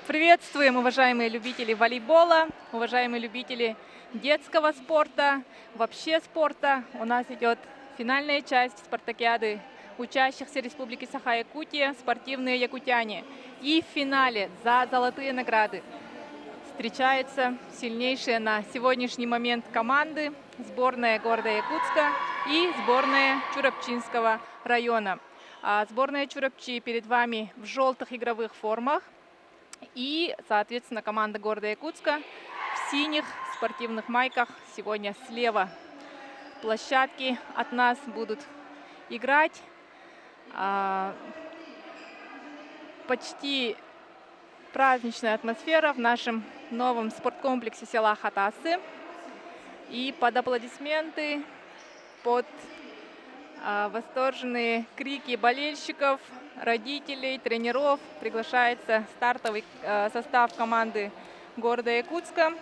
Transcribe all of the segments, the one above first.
Приветствуем, уважаемые любители волейбола, уважаемые любители детского спорта, вообще спорта. У нас идет финальная часть спартакиады учащихся Республики Саха-Якутия «Спортивные якутяне». И в финале за золотые награды встречаются сильнейшие на сегодняшний момент команды: сборная города Якутска и сборная Чурапчинского района. Сборная Чурапчи перед вами в желтых игровых формах. И, соответственно, команда города Якутска в синих спортивных майках. Сегодня слева площадки от нас будут играть. Почти праздничная атмосфера в нашем новом спорткомплексе села Хатасы. И под аплодисменты, под восторженные крики болельщиков, родителей, тренеров приглашается стартовый состав команды города Якутска.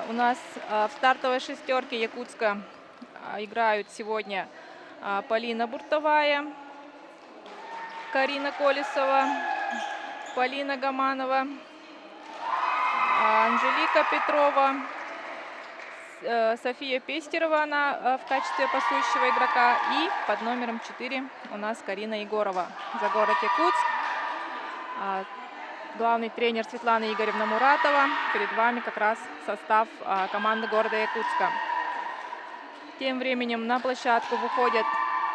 У нас в стартовой шестерке Якутска играют сегодня Полина Буртовая, Карина Колесова, Полина Гаманова, Анжелика Петрова, София Пестерова, она в качестве пасующего игрока. И под номером 4 у нас Карина Егорова за город Якутск. Главный тренер Светлана Игоревна Муратова. Перед вами как раз состав команды города Якутска. Тем временем на площадку выходят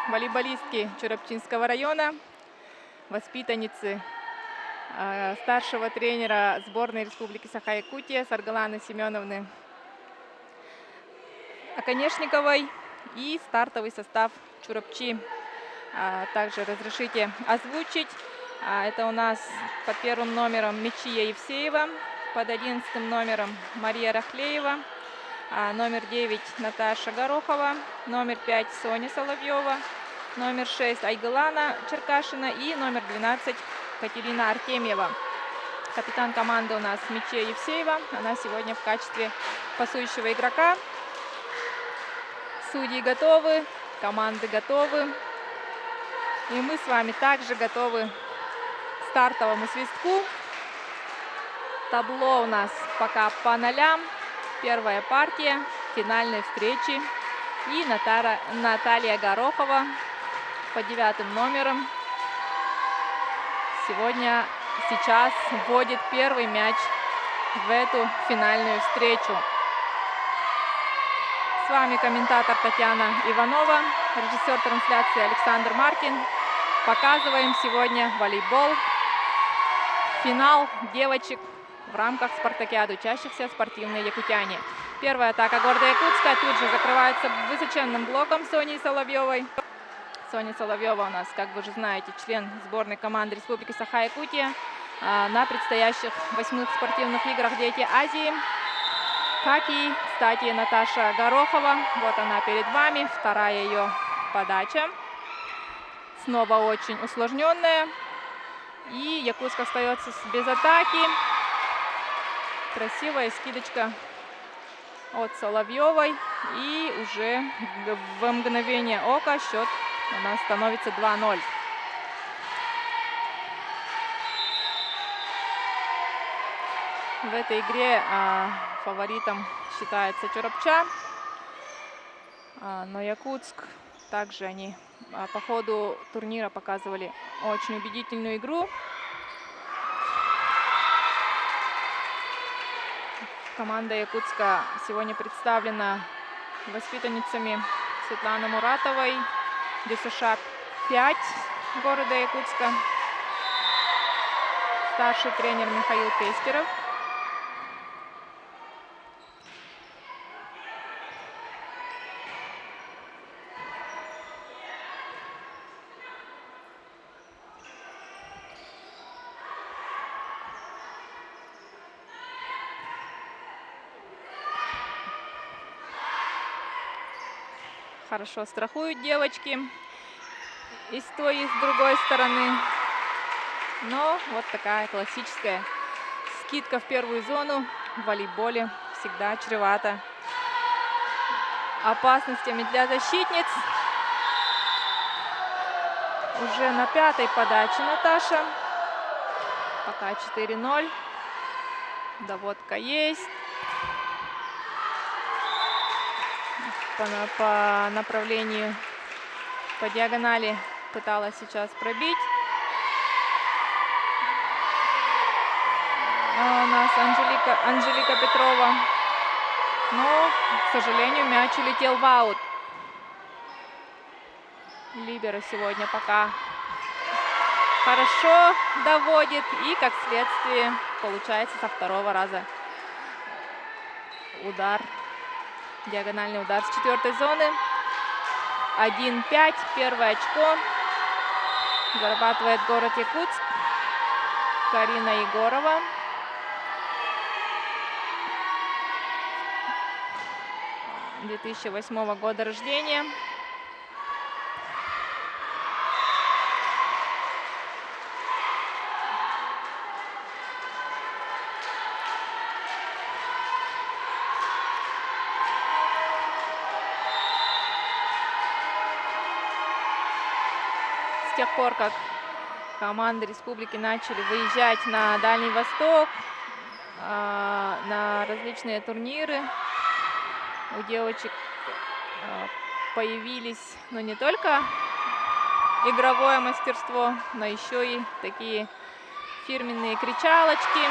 волейболистки Чурапчинского района, воспитанницы старшего тренера сборной Республики Саха-Якутия Саргаланы Семеновны Оконешниковой, и стартовый состав Чурапчи также разрешите озвучить. Это у нас под первым номером Мечия Евсеева, под 11 номером Мария Рахлеева, номер 9 Наташа Горохова, номер 5 Соня Соловьева, номер 6 Айгылана Черкашина и номер 12 Катерина Артемьева. Капитан команды у нас Мечия Евсеева, она сегодня в качестве пасующего игрока. Судьи готовы, команды готовы. И мы с вами также готовы к стартовому свистку. Табло у нас пока по нолям. Первая партия финальной встречи. И Наталья Горохова под 9 номером сейчас вводит первый мяч в эту финальную встречу. С вами комментатор Татьяна Иванова, режиссер трансляции Александр Маркин. Показываем сегодня волейбол. Финал девочек в рамках спартакиады учащихся «Спортивные якутяне». Первая атака города Якутска тут же закрывается высоченным блоком Соней Соловьевой. Соня Соловьева у нас, как вы уже знаете, член сборной команды Республики Саха-Якутия на предстоящих 8-х спортивных играх «Дети Азии». Как и, кстати, Наташа Горохова. Вот она перед вами, вторая ее подача. Снова очень усложненная. И Якутск остается без атаки. Красивая скидочка от Соловьевой. И уже в мгновение ока счет у нас становится 2-0. В этой игре фаворитом считается Чурапча, но Якутск также они по ходу турнира показывали очень убедительную игру. Команда Якутска сегодня представлена воспитанницами Светланы Муратовой, ДЮСШ 5 города Якутска, старший тренер Михаил Пестеров. Хорошо страхуют девочки и с той, и с другой стороны. Но вот такая классическая скидка в первую зону в волейболе всегда чревата опасностями для защитниц. Уже на 5-й подаче Наташа. Пока 4-0. Доводка есть. По направлению, по диагонали пыталась сейчас пробить. А у нас Анжелика Петрова. Но, к сожалению, мяч улетел в аут. Либеро сегодня пока хорошо доводит. И, как следствие, получается со второго раза удар. Диагональный удар с 4-й зоны. 1-5. Первое очко. Зарабатывает город Якутск. Карина Егорова. — 2008 года рождения. С тех пор, как команды республики начали выезжать на Дальний Восток, на различные турниры, у девочек появились, ну, не только игровое мастерство, но еще и такие фирменные кричалочки,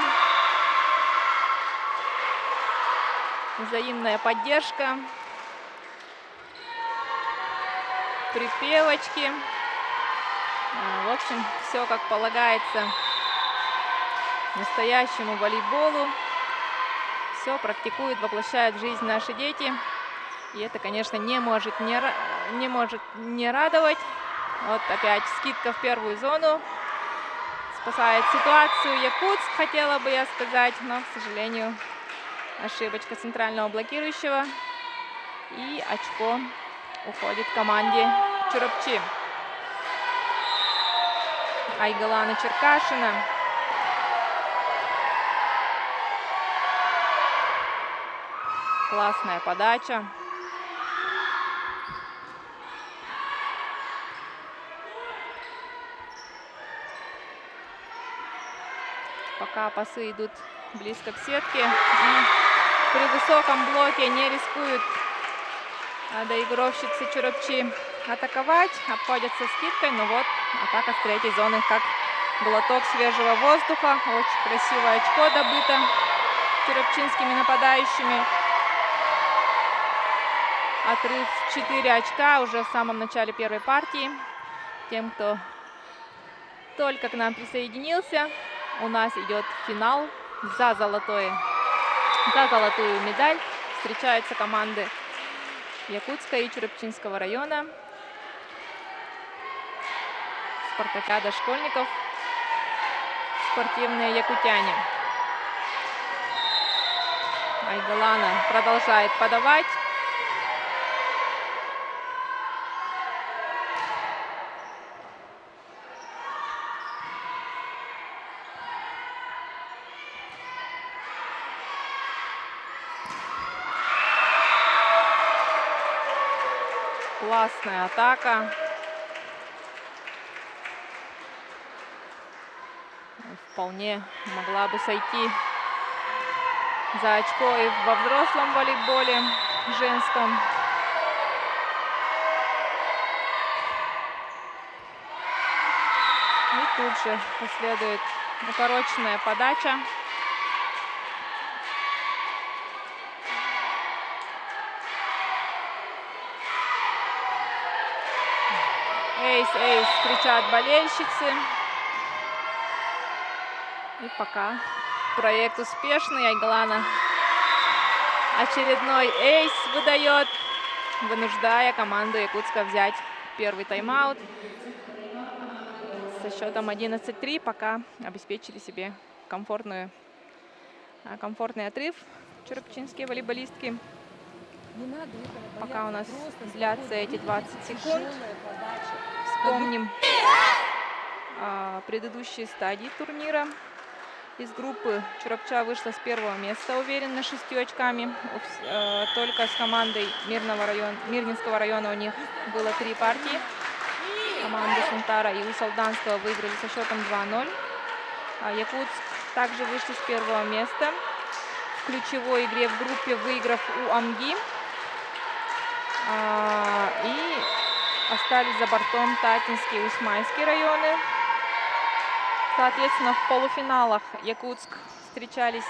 взаимная поддержка, припевочки. В общем, все как полагается настоящему волейболу. Все практикуют, воплощают в жизнь наши дети. И это, конечно, не может не радовать. Вот опять скидка в первую зону. Спасает ситуацию Якутск, хотела бы я сказать. Но, к сожалению, ошибочка центрального блокирующего. И очко уходит команде Чурапчи. Айгалана Черкашина. Классная подача. Пока пасы идут близко к сетке. И при высоком блоке не рискуют доигровщицы Чурапчи атаковать. Обходятся скидкой. Но вот атака с 3-й зоны, как глоток свежего воздуха. Очень красивое очко добыто чурапчинскими нападающими. Отрыв 4 очка уже в самом начале первой партии. Тем, кто только к нам присоединился, у нас идет финал за золотую медаль. Встречаются команды Якутска и Чурапчинского района. Спартакиада школьников. Спортивные якутяне. Айгалана продолжает подавать. Классная атака. Вполне могла бы сойти за очко и во взрослом волейболе женском. И тут же последует укороченная подача. Эйс, эйс, кричат болельщицы. И пока проект успешный. Айгалана очередной эйс выдает, вынуждая команду Якутска взять первый тайм-аут. Со счетом 11-3 пока обеспечили себе комфортный отрыв чурапчинские волейболистки. Пока у нас длятся эти 20 секунд. Вспомним предыдущие стадии турнира. Из группы Чурапча вышла с первого места уверенно 6 очками. Только с командой Мирнинского района у них было 3 партии. команды Сунтара и Усалданского выиграли со счетом 2-0. Якутск также вышли с первого места в ключевой игре в группе, выиграв у Амги. И остались за бортом Татинский и Усмайский районы. Соответственно, в полуфиналах Якутск встречались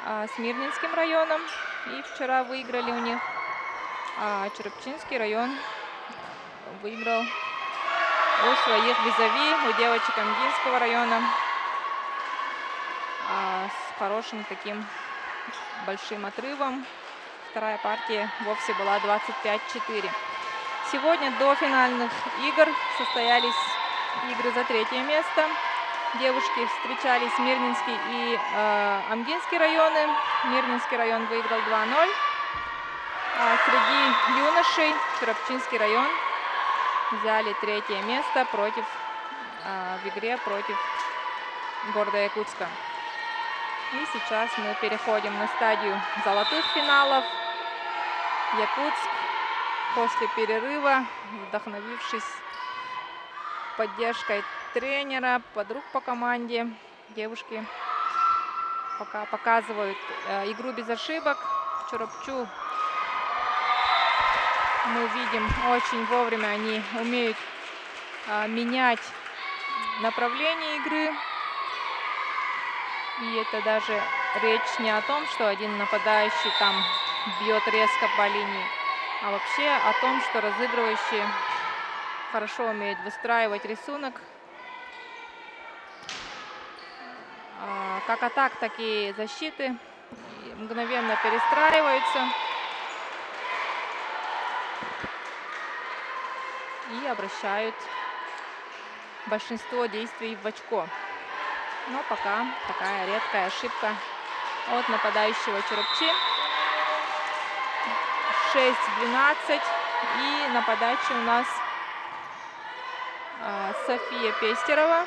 с Мирнинским районом. И вчера выиграли у них. Черепчинский район выиграл у своих визави, у девочек Амгинского района. С хорошим таким большим отрывом. Вторая партия вовсе была 25-4. Сегодня до финальных игр состоялись игры за третье место. Девушки встречались Мирнинский и Амгинский районы. Мирнинский район выиграл 2-0. Среди юношей Черепчинский район взяли третье место в игре против города Якутска. И сейчас мы переходим на стадию золотых финалов. Якутск после перерыва, вдохновившись поддержкой тренера, подруг по команде, девушки пока показывают игру без ошибок. Черепчу мы видим очень вовремя, они умеют менять направление игры. И это даже речь не о том, что один нападающий там бьет резко по линии, а вообще о том, что разыгрывающие хорошо умеют выстраивать рисунок. Как атак, так и защиты мгновенно перестраиваются и обращают большинство действий в очко. Но пока такая редкая ошибка от нападающего Черепчи. 6-12. И на подаче у нас София Пестерова.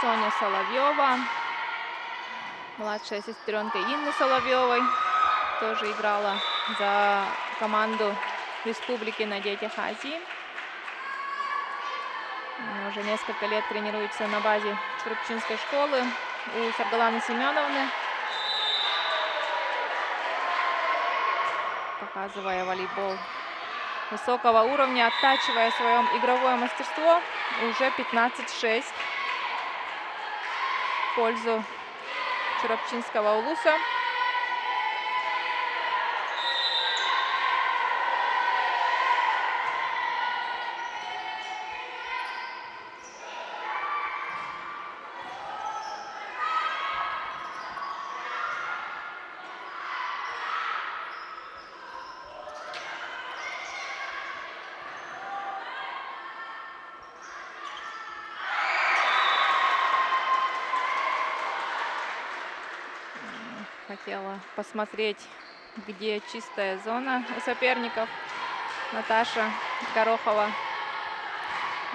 Соня Соловьева, младшая сестренка Инны Соловьевой, тоже играла за команду Республики на Детях Азии. Она уже несколько лет тренируется на базе Черепчинской школы у Саргаланы Семеновны, показывая волейбол высокого уровня, оттачивая свое игровое мастерство. Уже 15-6 в пользу Черепчинского улуса. Хотела посмотреть, где чистая зона у соперников. Наташа Горохова.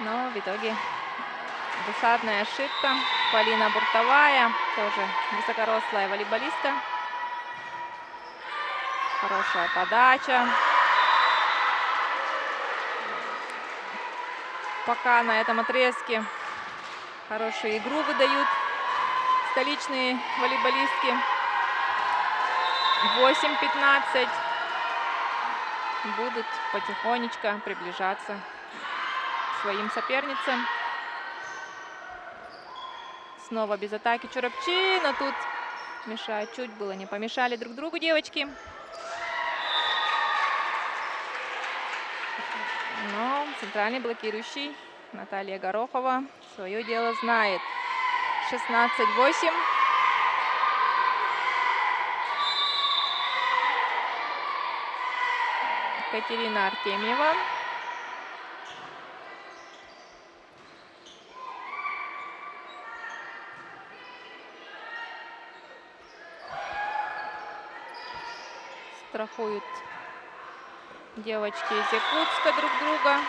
Но в итоге досадная ошибка. Полина Буртовая, тоже высокорослая волейболистка. Хорошая подача. Пока на этом отрезке хорошую игру выдают столичные волейболистки. 8-15. Будут потихонечку приближаться к своим соперницам. Снова без атаки Черепчи, но тут мешают, чуть было не помешали друг другу девочки. Но центральный блокирующий Наталья Горохова свое дело знает. 16-8. Катерина Артемьева. Страхуют девочки из Якутска друг друга.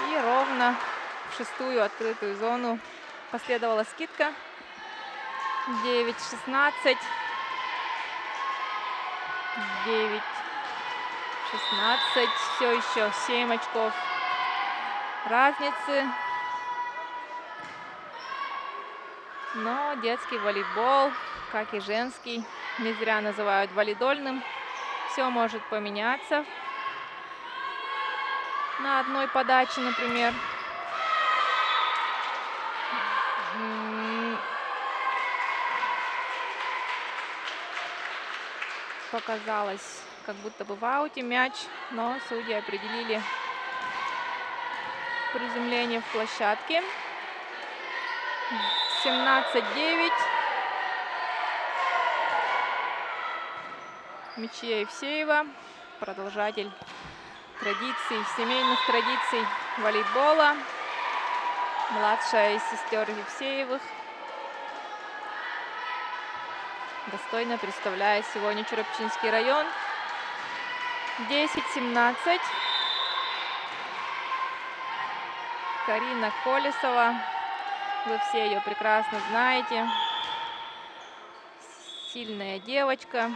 И ровно в 6-ю открытую зону последовала скидка. 9-16. 9-16. Все еще 7 очков разницы. Но детский волейбол, как и женский, не зря называют волейдольным. Все может поменяться на одной подаче, например. Показалось, как будто бы в ауте мяч, но судьи определили приземление в площадке. 17-9. Мечия Евсеева, продолжатель традиций, семейных традиций волейбола. Младшая из сестер Евсеевых. Достойно представляет сегодня Чурапчинский район. 10-17. Карина Колесова. Вы все ее прекрасно знаете. Сильная девочка.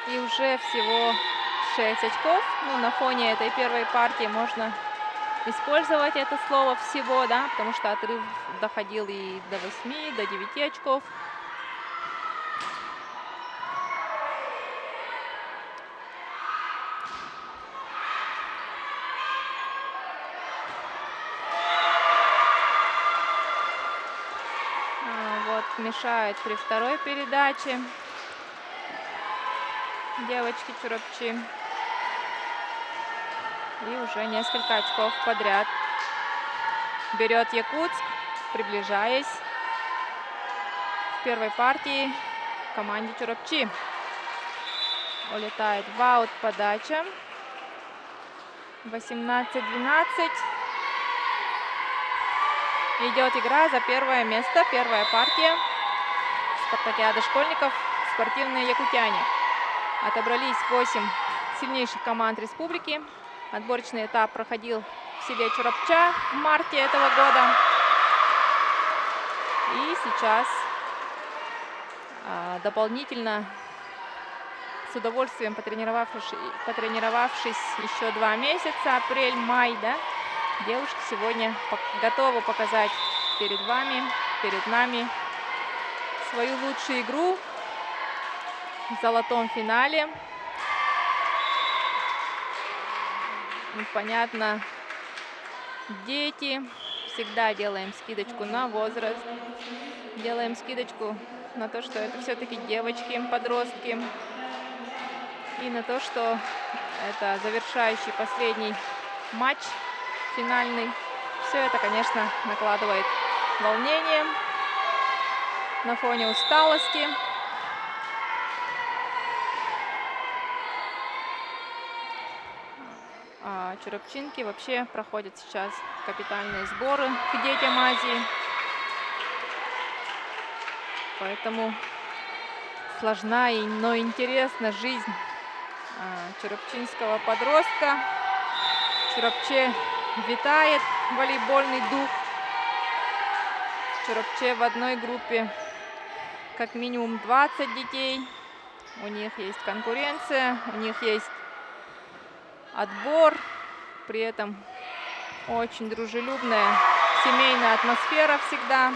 И уже всего 6 очков. Ну, на фоне этой первой партии можно использовать это слово «всего», да, потому что отрыв доходил и до 8, до 9 очков. Вот мешают при второй передаче девочки Чурапчи. И уже несколько очков подряд берет Якутск, приближаясь в первой партии команде Чурапчи. Улетает в аут подача. 18-12. Идет игра за первое место. Первая партия. Спартакиада школьников. Спортивные якутяне. Отобрались 8 сильнейших команд республики. Отборочный этап проходил в селе Чурапча в марте этого года. И сейчас дополнительно, с удовольствием потренировавшись еще 2 месяца, апрель-май, да, девушки сегодня готовы показать перед вами, перед нами свою лучшую игру в золотом финале. Понятно, дети. Всегда делаем скидочку на возраст. Делаем скидочку на то, что это все-таки девочки, подростки. И на то, что это завершающий последний матч финальный. Все это, конечно, накладывает волнение на фоне усталости. Чурапчинки вообще проходят сейчас капитальные сборы к детям Азии. Поэтому сложна, но интересна жизнь чурапчинского подростка. В Чурапче витает волейбольный дух. В Чурапче в одной группе как минимум 20 детей. У них есть конкуренция, у них есть отбор. При этом очень дружелюбная семейная атмосфера всегда.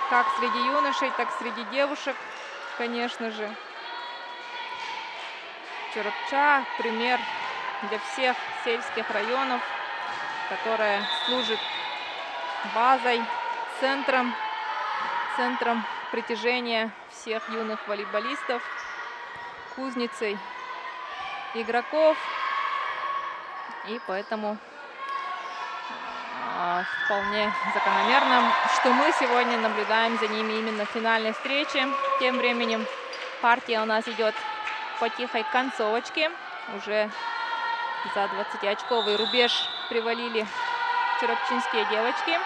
Как среди юношей, так и среди девушек, конечно же. Чурапча – пример для всех сельских районов, которая служит базой, центром притяжения всех юных волейболистов, кузницей игроков. И поэтому вполне закономерно, что мы сегодня наблюдаем за ними именно в финальной встрече. Тем временем партия у нас идет по тихой концовочке. Уже за 20-очковый рубеж привалили чурапчинские девочки.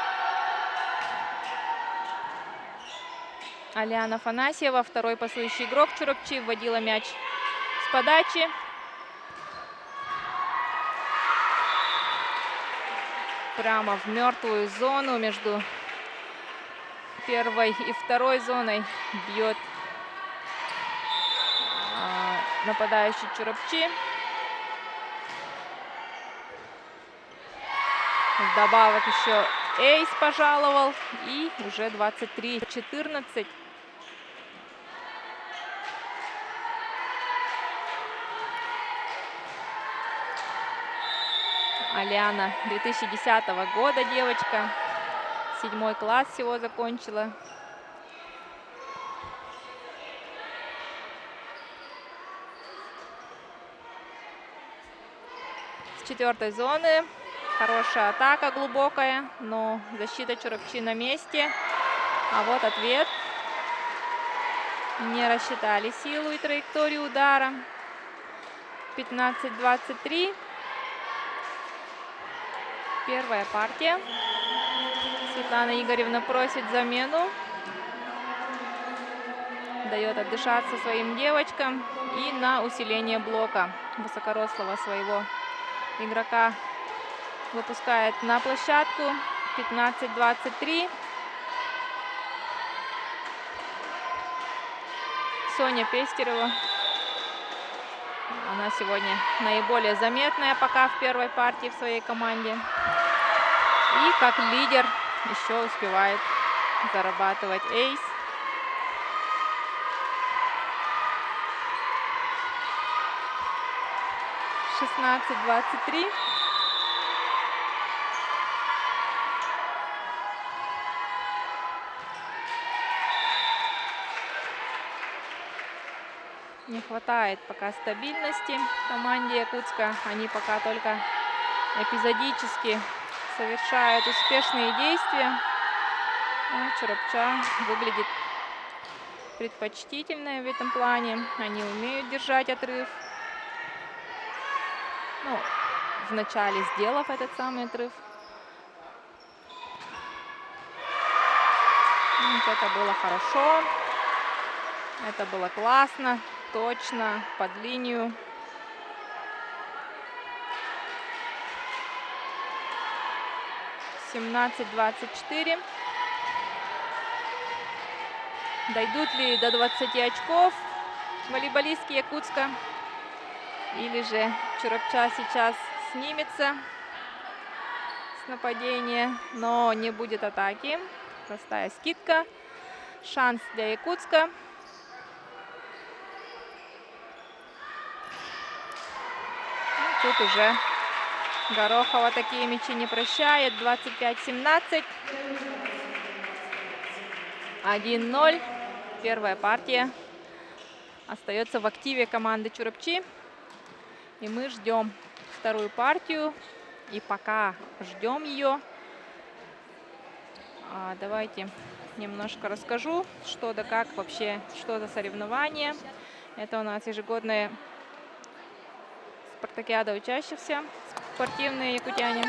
Алиана Афанасьева, второй пасующий игрок Чурапчи, вводила мяч с подачи. Прямо в мертвую зону между первой и второй зоной бьет нападающий Чурапчи. Вдобавок еще эйс пожаловал. И уже 23-14. Алиана 2010 года девочка. 7 класс всего закончила. С 4-й зоны. Хорошая атака, глубокая, но защита Чурапчи на месте. А вот ответ. Не рассчитали силу и траекторию удара. 15-23. Первая партия. Светлана Игоревна просит замену. Дает отдышаться своим девочкам. И на усиление блока высокорослого своего игрока выпускает на площадку. 15-23. Соня Пестерева. Она сегодня наиболее заметная пока в первой партии в своей команде. И как лидер еще успевает зарабатывать эйс. (16-23). Не хватает пока стабильности команде Якутска. Они пока только эпизодически совершают успешные действия. Чурапча выглядит предпочтительно в этом плане. Они умеют держать отрыв. Ну, вначале сделав этот самый отрыв. Вот это было хорошо. Это было классно. Точно, под линию. (17-24). Дойдут ли до 20 очков волейболистки Якутска? Или же Чурапча сейчас снимется с нападения, но не будет атаки. Простая скидка. Шанс для Якутска. Тут уже Горохова такие мячи не прощает. 25-17. 1-0. Первая партия остается в активе команды Чурапчи. И мы ждем вторую партию. И пока ждем ее, давайте немножко расскажу, что да как вообще, что за соревнование. Это у нас ежегодная спартакиада учащихся, спортивные якутяне.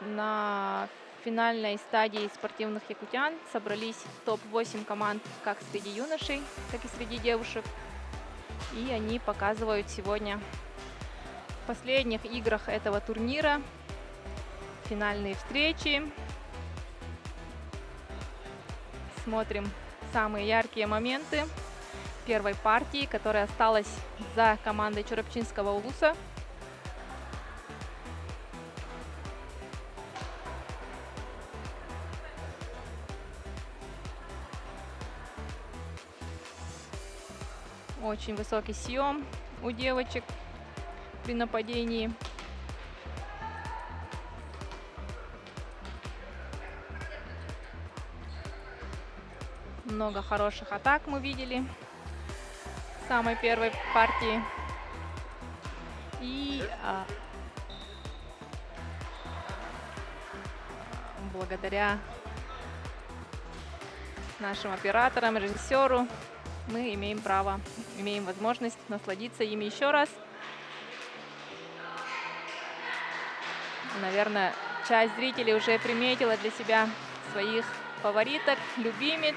На финальной стадии спортивных якутян собрались топ-8 команд как среди юношей, так и среди девушек. И они показывают сегодня в последних играх этого турнира финальные встречи. Смотрим самые яркие моменты первой партии, которая осталась за командой Чурапчинского улуса. Очень высокий съем у девочек при нападении. Много хороших атак мы видели в самой первой партии. И благодаря нашим операторам, режиссеру мы имеем право, имеем возможность насладиться ими еще раз. Наверное, часть зрителей уже приметила для себя своих фавориток, любимец.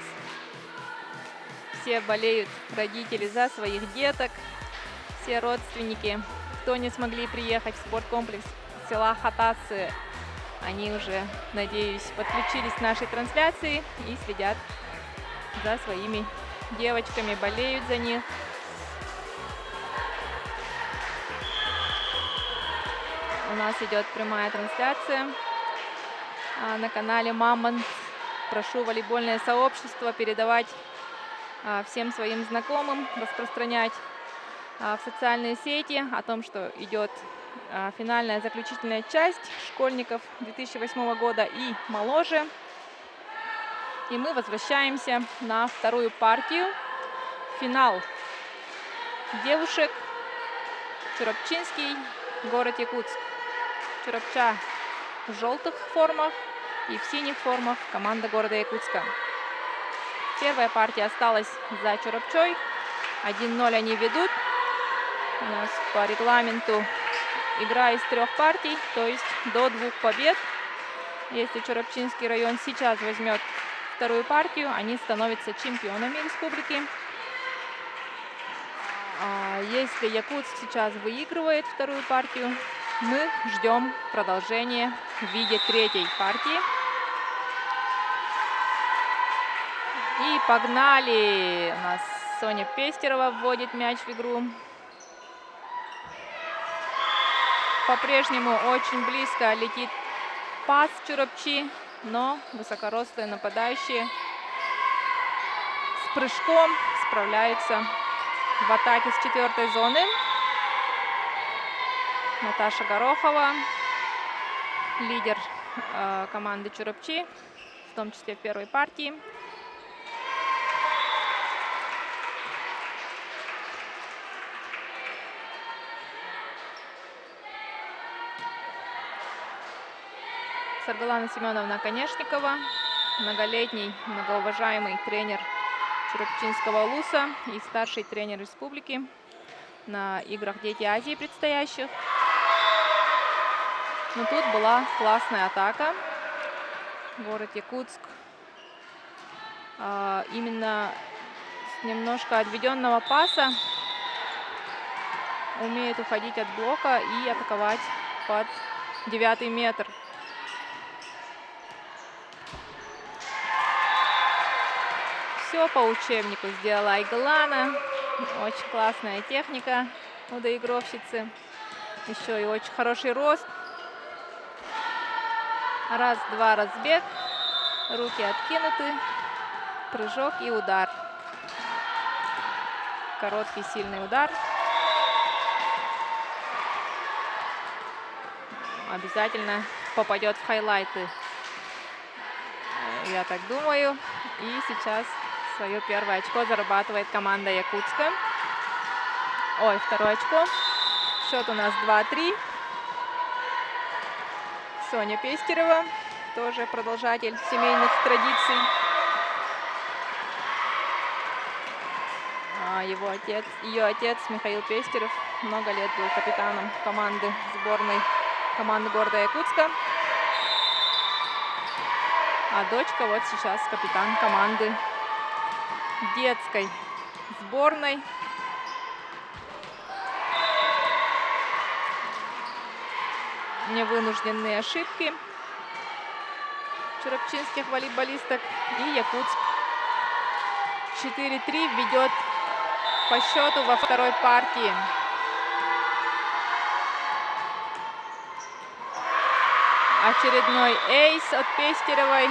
Все болеют родители за своих деток, все родственники. Кто не смогли приехать в спорткомплекс села Хатасы, они уже, надеюсь, подключились к нашей трансляции и следят за своими девочками, болеют за них. У нас идет прямая трансляция на канале Мамонт. Прошу волейбольное сообщество передавать всем своим знакомым, распространять в социальные сети о том, что идет финальная заключительная часть школьников 2008 года и моложе. И мы возвращаемся на вторую партию. Финал девушек. Чурапчинский, город Якутск. Чурапча в желтых формах и в синих формах команда города Якутска. Первая партия осталась за Чурапчой. 1-0 они ведут. У нас по регламенту игра из 3 партий, то есть до 2 побед. Если Чурапчинский район сейчас возьмет вторую партию, они становятся чемпионами республики. Если Якутск сейчас выигрывает вторую партию, мы ждем продолжения в виде 3-й партии. И погнали! У нас Соня Пестерова вводит мяч в игру. По-прежнему очень близко летит пас Чурапчи, но высокорослые нападающие с прыжком справляются в атаке с 4-й зоны. Наташа Горохова, лидер команды Чурапчи, в том числе в первой партии. Саргалана Семеновна Конешникова, многолетний, многоуважаемый тренер Чурапчинского ЛУСа и старший тренер республики на играх Дети Азии предстоящих. Но тут была классная атака. Город Якутск именно с немножко отведенного паса умеет уходить от блока и атаковать под 9-й метр. Все по учебнику сделала Айгалана. Очень классная техника у доигровщицы. Еще и очень хороший рост. Раз-два, разбег. Руки откинуты. Прыжок и удар. Короткий, сильный удар. Обязательно попадет в хайлайты. Я так думаю. И сейчас свое первое очко зарабатывает команда Якутска. Ой, второе очко. Счет у нас 2-3. Соня Пестерова, тоже продолжатель семейных традиций. Ее отец Михаил Пестеров много лет был капитаном команды сборной команды города Якутска. А дочка вот сейчас капитан команды детской сборной. Невынужденные ошибки чурапчинских волейболисток. И Якутск 4-3 ведет по счету во второй партии. Очередной эйс от Пестеровой.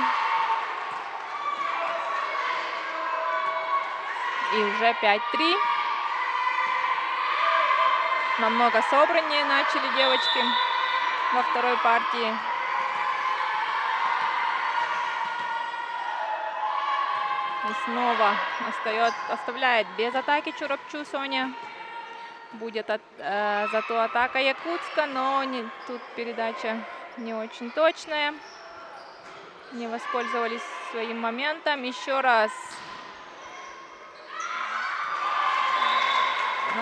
И уже 5-3. Намного собраннее начали девочки во второй партии. И снова оставляет без атаки Чурапчу Соня. Будет зато атака Якутска, но тут передача не очень точная. Не воспользовались своим моментом. Еще раз.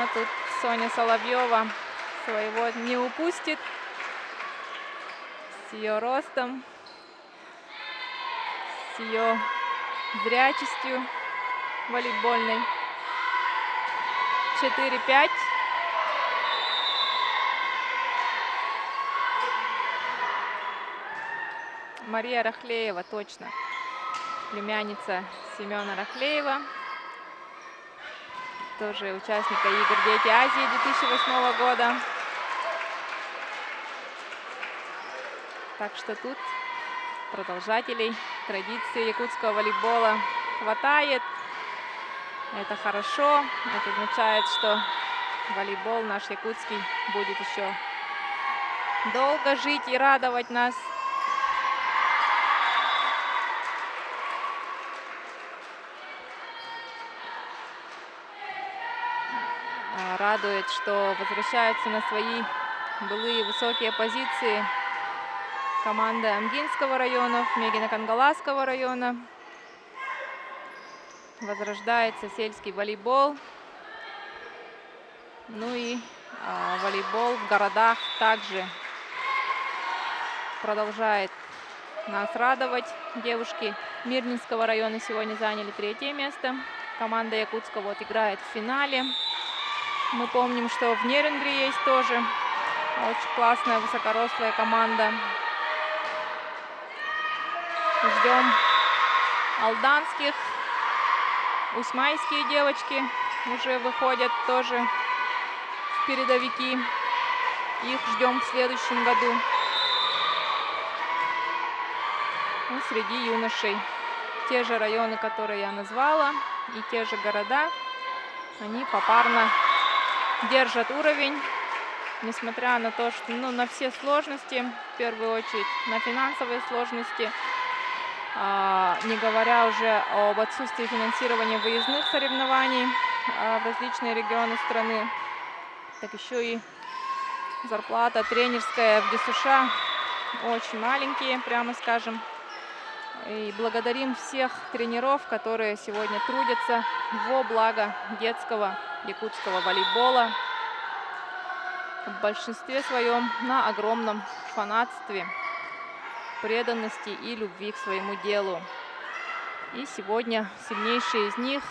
Но тут Соня Соловьева своего не упустит с ее ростом, с ее зрячестью волейбольной. 4-5. Мария Рахлеева, точно, племянница Семена Рахлеева, тоже участника игр «Дети Азии» 2008 года. Так что тут продолжателей традиции якутского волейбола хватает. Это хорошо. Это означает, что волейбол наш якутский будет еще долго жить и радовать нас. Радует, что возвращаются на свои былые высокие позиции команды Амгинского района, Мегино-Кангаласского района. Возрождается сельский волейбол. Ну и волейбол в городах также продолжает нас радовать. Девушки Мирнинского района сегодня заняли 3-е место. Команда якутского вот играет в финале. Мы помним, что в Нерюнгри есть тоже очень классная высокорослая команда. Ждем алданских. Усмайские девочки уже выходят тоже в передовики. Их ждем в следующем году. Ну, среди юношей те же районы, которые я назвала, и те же города, они попарно держат уровень, несмотря на то, что на все сложности, в первую очередь на финансовые сложности, не говоря уже об отсутствии финансирования выездных соревнований в различные регионы страны, так еще и зарплата тренерская в ДЮСШ очень маленькие, прямо скажем. И благодарим всех тренеров, которые сегодня трудятся во благо детского якутского волейбола. В большинстве своем на огромном фанатстве, преданности и любви к своему делу. И сегодня сильнейшие из них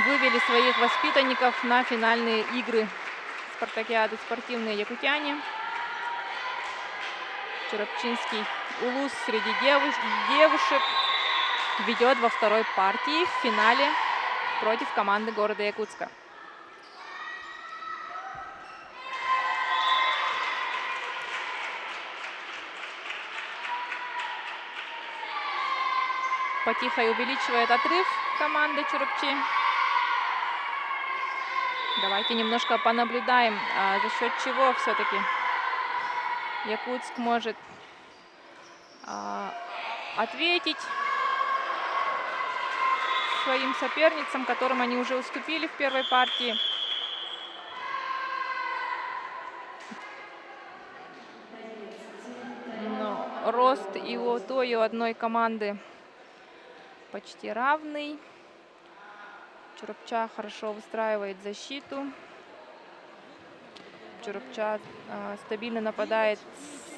вывели своих воспитанников на финальные игры спартакиады «Спортивные якутяне». Чурапчинский улус среди девушек ведет во второй партии в финале против команды города Якутска. Потихо увеличивает отрыв команда Чурапчи. Давайте немножко понаблюдаем, за счет чего все-таки Якутск может ответить своим соперницам, которым они уже уступили в первой партии. Но рост и у той, и у одной команды почти равный. Чурапча хорошо выстраивает защиту. Чурапча стабильно нападает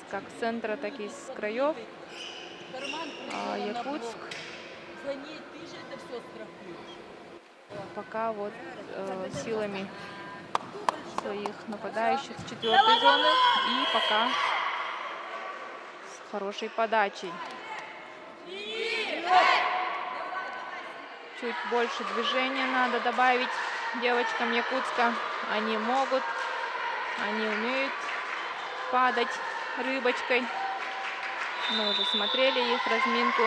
как с центра, так и с краев. Якутск пока вот силами своих нападающих с 4-й зоны и пока с хорошей подачей. Чуть больше движения надо добавить девочкам Якутска. Они могут, они умеют падать рыбочкой. Мы уже смотрели их разминку.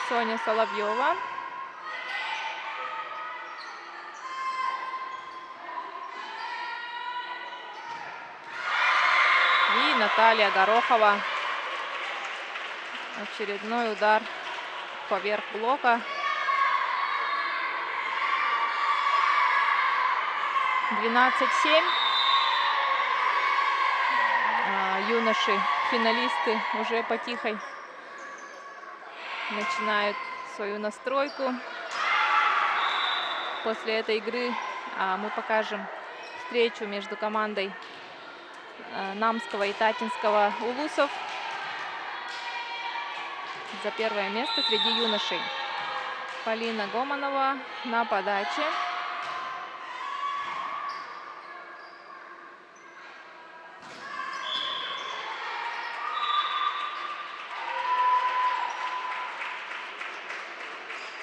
Соня Соловьева. И Наталья Горохова. Очередной удар поверх блока. 12-7. Юноши, финалисты уже потихо начинают свою настройку. После этой игры мы покажем встречу между командой Намского и Татинского улусов за первое место среди юношей. Полина Гомонова на подаче.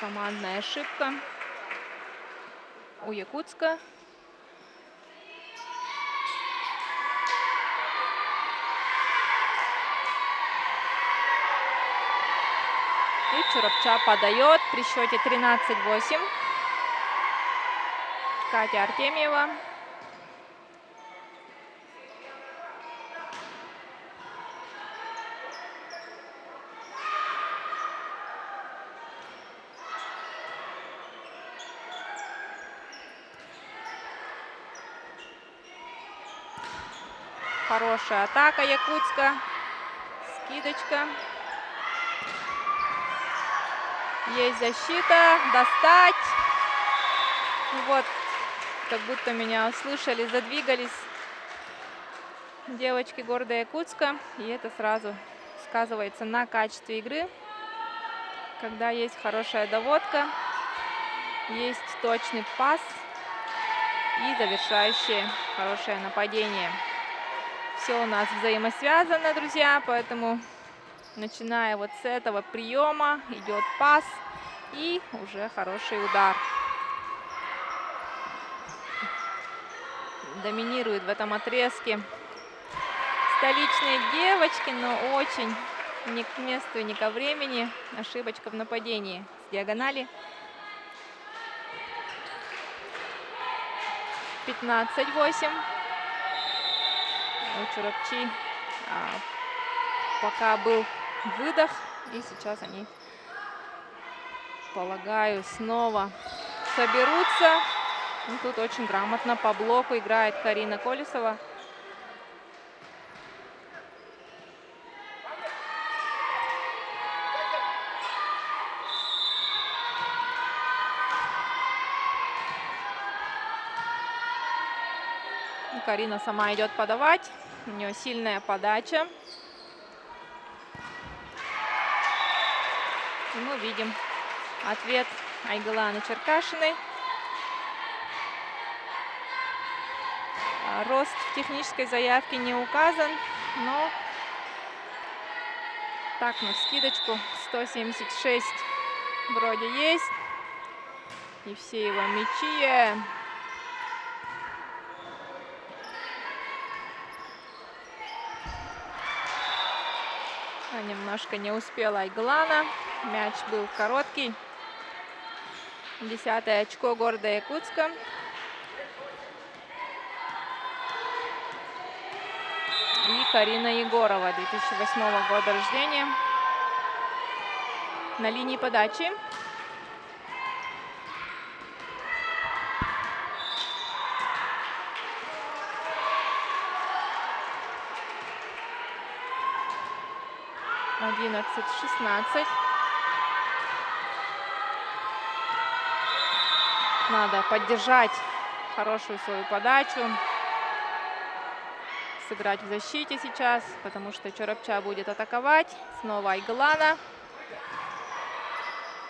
Командная ошибка у Якутска. И Чурапча подает при счете 13-8. Катя Артемьева. Хорошая атака Якутска. Скидочка. Есть защита. Достать. Вот, как будто меня услышали, задвигались девочки города Якутска. И это сразу сказывается на качестве игры. Когда есть хорошая доводка, есть точный пас и завершающее хорошее нападение. Все у нас взаимосвязано, друзья, поэтому начиная вот с этого приема идет пас и уже хороший удар. Доминируют в этом отрезке столичные девочки, но очень ни к месту, ни ко времени. Ошибочка в нападении с диагонали. 15-8. У Чурапчи пока был выдох, и сейчас они, полагаю, снова соберутся. И тут очень грамотно по блоку играет Карина Колесова. Карина сама идет подавать. У нее сильная подача. И мы видим ответ Айгыланы Черкашиной. Рост в технической заявке не указан, но так, на скидочку 176 вроде есть. И все его мячи. Немножко не успела Айгылана. Мяч был короткий. 10-е очко города Якутска. И Карина Егорова, 2008 года рождения. На линии подачи. Одиннадцать, 16. Надо поддержать хорошую свою подачу. Сыграть в защите сейчас, потому что Чурапча будет атаковать. Снова Айгылана.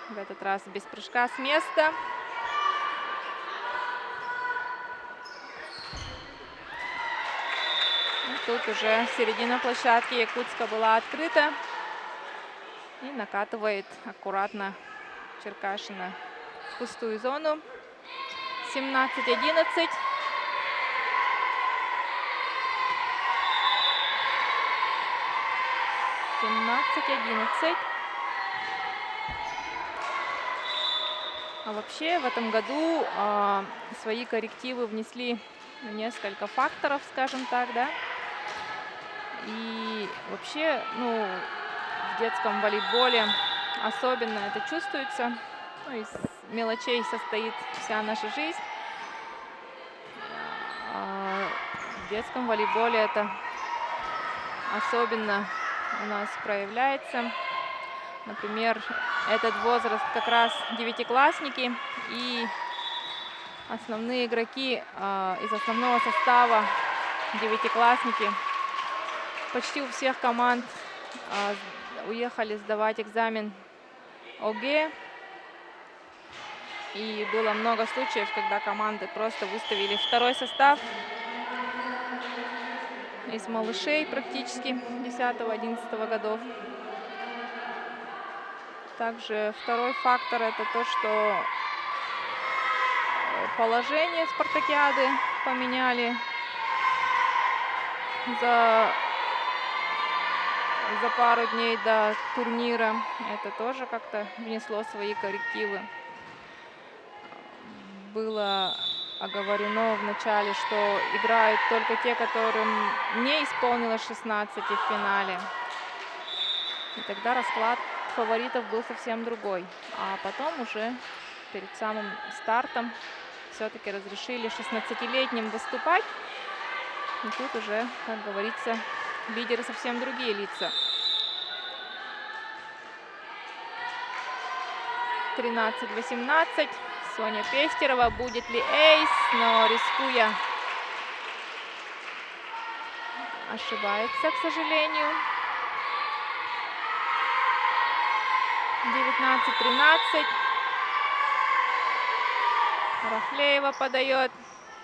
В этот раз без прыжка с места. И тут уже середина площадки Якутска была открыта. И накатывает аккуратно Черкашина в пустую зону. 17-11. А вообще в этом году свои коррективы внесли несколько факторов, скажем так, да. И вообще, ну, в детском волейболе особенно это чувствуется. Ну, из мелочей состоит вся наша жизнь. В детском волейболе это особенно у нас проявляется. Например, этот возраст как раз девятиклассники. И Основные игроки из основного состава, девятиклассники. Почти у всех команд уехали сдавать экзамен ОГЭ. И было много случаев, когда команды просто выставили второй состав из малышей практически 10-11 годов. Также второй фактор — это то, что положение спартакиады поменяли за пару дней до турнира. Это тоже как-то внесло свои коррективы. Было оговорено в начале, что играют только те, которым не исполнилось 16 в финале. И тогда расклад фаворитов был совсем другой. А потом уже перед самым стартом все-таки разрешили 16-летним выступать. И тут уже, как говорится, лидеры совсем другие лица. 13-18. Соня Пестерова. Будет ли эйс? Но рискуя, ошибается, к сожалению. 19-13. Рахлеева подает.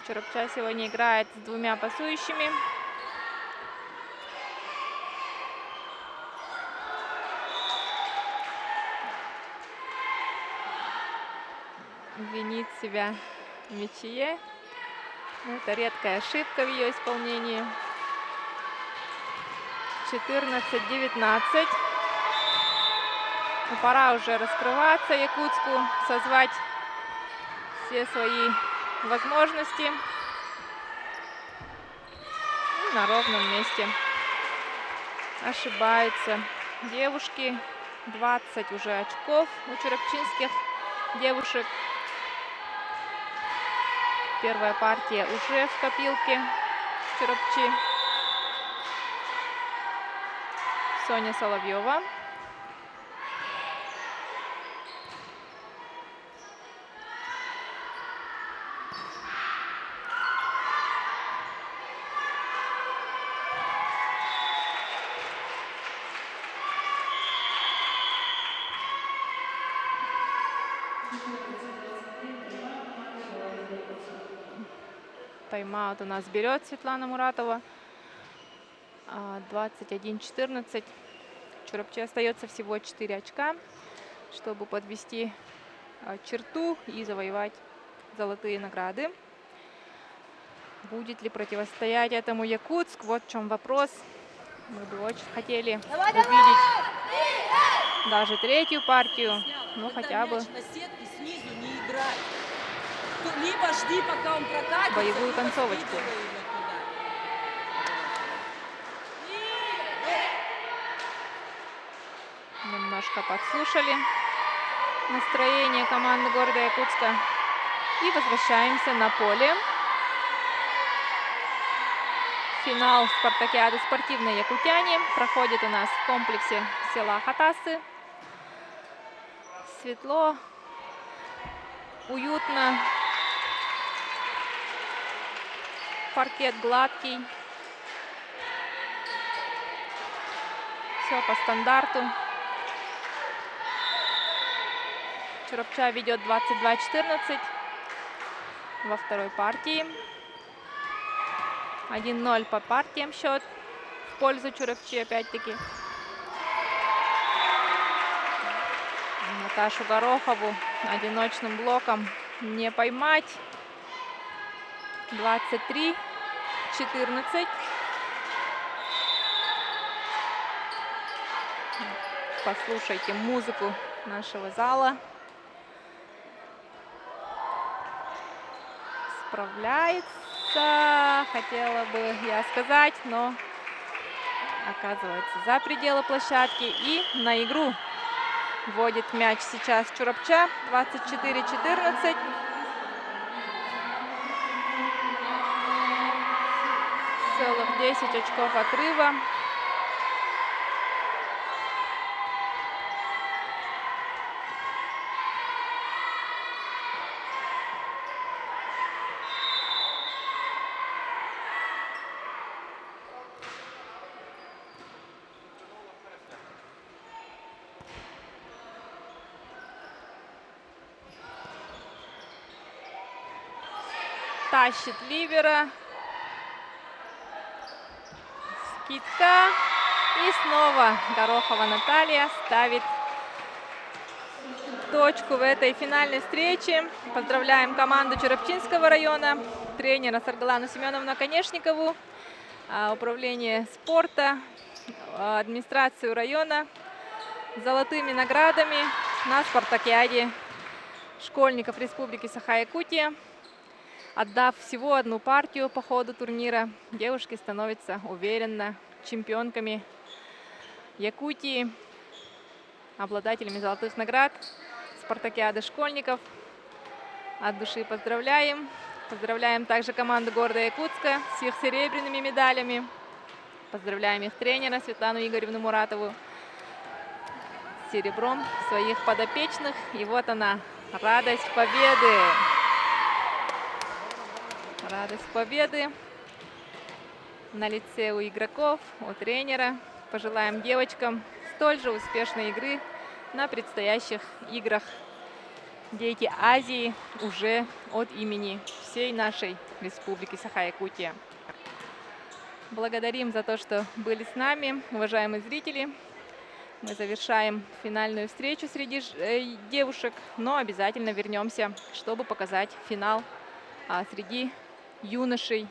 Чурапча сегодня играет с двумя пасующими. Винит себя в ничье. Но это редкая ошибка в ее исполнении. 14-19. Пора уже раскрываться Якутску, созвать все свои возможности. И на ровном месте ошибаются девушки. 20 уже очков у чурапчинских девушек. Первая партия уже в копилке Чурапчи. Соня Соловьева. Тайм-аут у нас берет Светлана Муратова. 21-14. Чурапчи остается всего 4 очка, чтобы подвести черту и завоевать золотые награды. Будет ли противостоять этому Якутск? Вот в чем вопрос. Мы бы очень хотели увидеть даже третью партию, но хотя бы либо жди, пока он прокатится, боевую концовочку. Немножко подслушали настроение команды города Якутска. И возвращаемся на поле. Финал спартакиады «Спортивные якутяне» проходит у нас в комплексе села Хатасы. Светло, уютно. Паркет гладкий. Все по стандарту. Чурапча ведет 22-14 во второй партии. 1-0 по партиям счет в пользу Чурапчи опять-таки. Наташу Горохову одиночным блоком не поймать. 23-14. Послушайте музыку нашего зала. Справляется, хотела бы я сказать, но оказывается за пределы площадки. И на игру вводит мяч сейчас Чурапча. 24-14. Целых 10 очков отрыва. Тащит либера. Скидка. И снова Горохова Наталья ставит точку в этой финальной встрече. Поздравляем команду Черепчинского района, тренера Саргалану Семеновну Конешникову, управление спорта, администрацию района с золотыми наградами на спартакиаде школьников Республики Саха-Якутия. Отдав всего одну партию по ходу турнира, девушки становятся уверенно чемпионками Якутии, обладателями золотых наград спартакиады школьников. От души поздравляем. Поздравляем также команду города Якутска с их серебряными медалями. Поздравляем их тренера Светлану Игоревну Муратову с серебром своих подопечных. И вот она, радость победы. Радость победы на лице у игроков, у тренера. Пожелаем девочкам столь же успешной игры на предстоящих играх Дети Азии уже от имени всей нашей Республики Саха-Якутия. Благодарим за то, что были с нами, уважаемые зрители. Мы завершаем финальную встречу среди девушек, но обязательно вернемся, чтобы показать финал среди юношей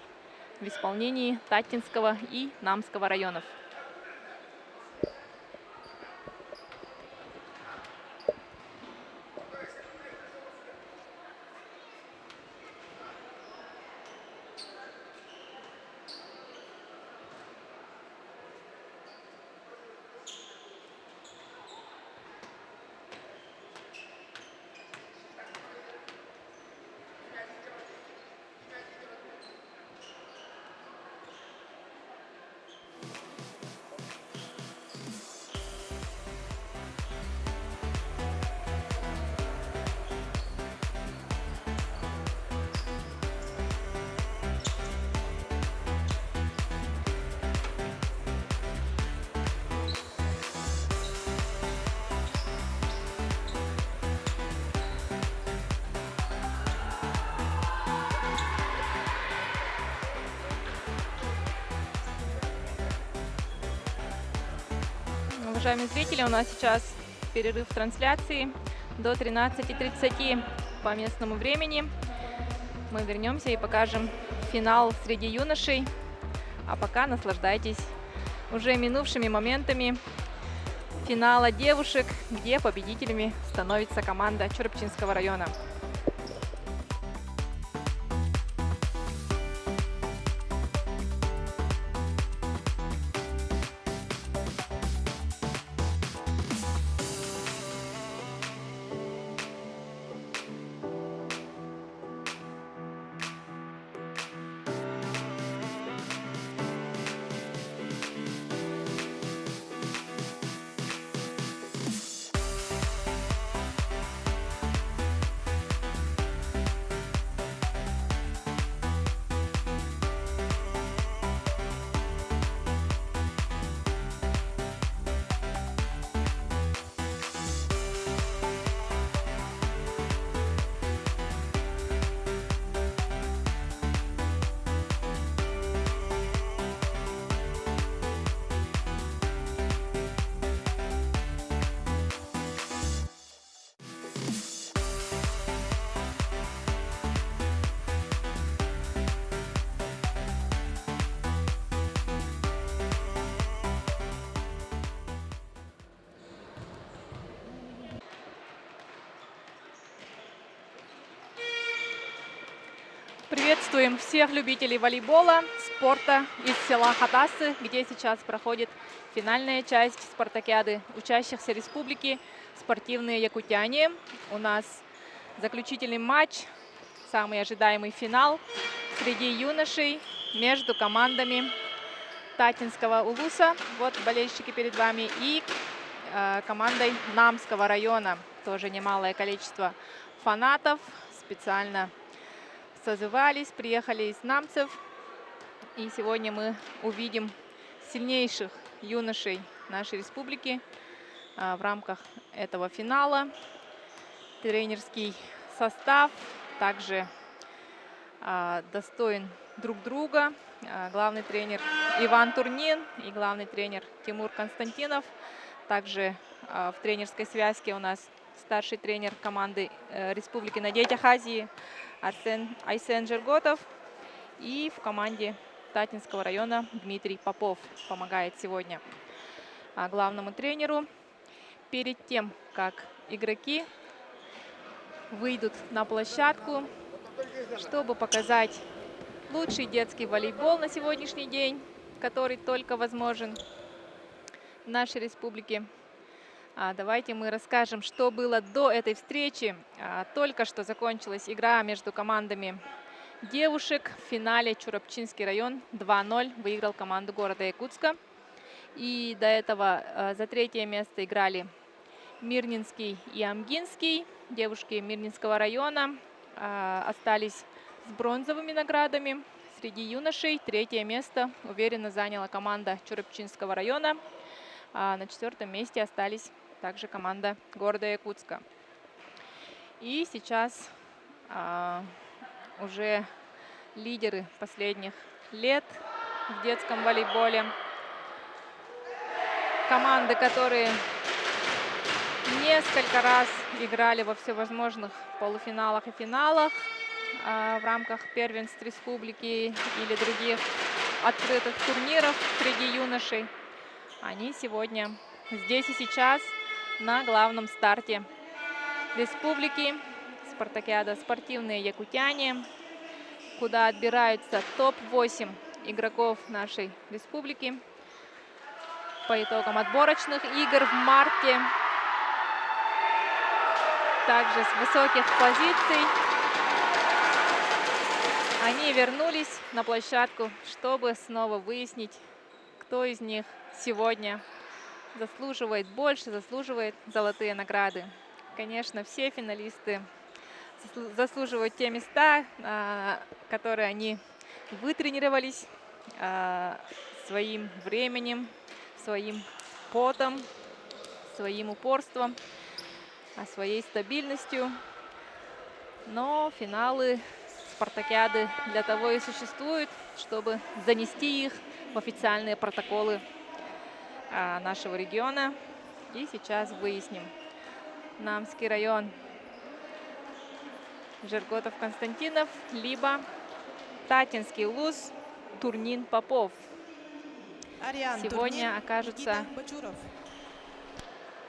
в исполнении Татинского и Намского районов. Уважаемые зрители, у нас сейчас перерыв в трансляции до 13:30 по местному времени. Мы вернемся и покажем финал среди юношей. А пока наслаждайтесь уже минувшими моментами финала девушек, где победителями становится команда Черепчинского района. Приветствуем всех любителей волейбола, спорта из села Хатасы, где сейчас проходит финальная часть спартакиады учащихся республики «Спортивные якутяне». У нас заключительный матч, самый ожидаемый финал среди юношей между командами Татинского улуса, вот болельщики перед вами, и командой Намского района. Тоже немалое количество фанатов специально созывались, приехали из Намцев. И сегодня мы увидим сильнейших юношей нашей республики в рамках этого финала. Тренерский состав, также достоин друг друга. Главный тренер Иван Турнин и главный тренер Тимур Константинов. Также в тренерской связке у нас старший тренер команды Республики на детях Азии Айсен Жерготов. И в команде Татинского района Дмитрий Попов помогает сегодня главному тренеру. Перед тем, как игроки выйдут на площадку, чтобы показать лучший детский волейбол на сегодняшний день, который только возможен в нашей республике. Давайте мы расскажем, что было до этой встречи. Только что закончилась игра между командами девушек. В финале Чурапчинский район 2-0 выиграл команду города Якутска. И до этого за третье место играли Мирнинский и Амгинский. Девушки Мирнинского района остались с бронзовыми наградами. Среди юношей третье место уверенно заняла команда Чурапчинского района. На четвертом месте остались также команда города Якутска. И сейчас уже лидеры последних лет в детском волейболе. Команды, которые несколько раз играли во всевозможных полуфиналах и финалах в рамках первенств республики или других открытых турниров среди юношей. Они сегодня здесь и сейчас на главном старте республики. Спартакиада «Спортивные якутяне», куда отбираются топ-8 игроков нашей республики по итогам отборочных игр в марте. Также с высоких позиций они вернулись на площадку, чтобы снова выяснить, кто из них сегодня заслуживает золотые награды. Конечно, все финалисты заслуживают те места, которые они вытренировались своим временем, своим потом, своим упорством, своей стабильностью. Но финалы спартакиады для того и существуют, чтобы занести их в официальные протоколы нашего региона. И сейчас выясним. Намский район Жерготов Константинов, либо Татинский Улус Турнин Попов. Сегодня окажутся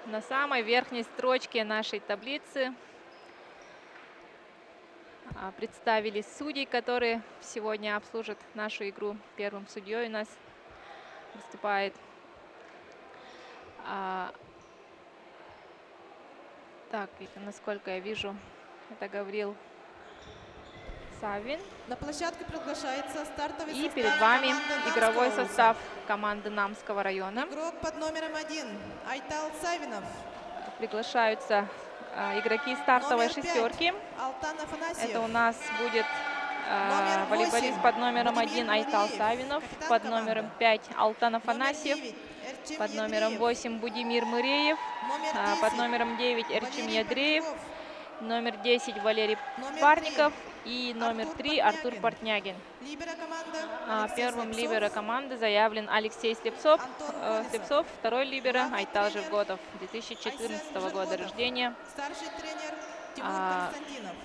на самой верхней строчке нашей таблицы. Представили судей, которые сегодня обслужат нашу игру. Первым судьей у нас выступает так, насколько я вижу, это Гаврил Савин. На площадке приглашается стартовый И состав перед вами команды игровой Намского состав команды Намского района. Игрок под номером 1 Айтал Савинов. Приглашаются игроки стартовой Номер 5 шестерки. Алтан Афанасьев. Это у нас будет Номер 8 волейболист под номером Владимир 1 Айтал Нуриев, Савинов, капитан под команды. номером 5 Алтан Номер Афанасьев, 9 Эрчим под номером Ядреев. 8 Будимир Мыреев, Номер под 10 номером 9 Эрчим Валерий Ядреев, Портников. номер 10 Валерий Номер Парников и номер Артур 3 Артур Портнягин. Портнягин. Либеро команда Алексей Первым Слепцов. либеро команды заявлен Алексей Слепцов. Антон Слепцов, второй либеро Главный Айтал тренер Жирготов, 2014 Айсен года Жирготов. рождения. Старший тренер Тимур А, Константинов.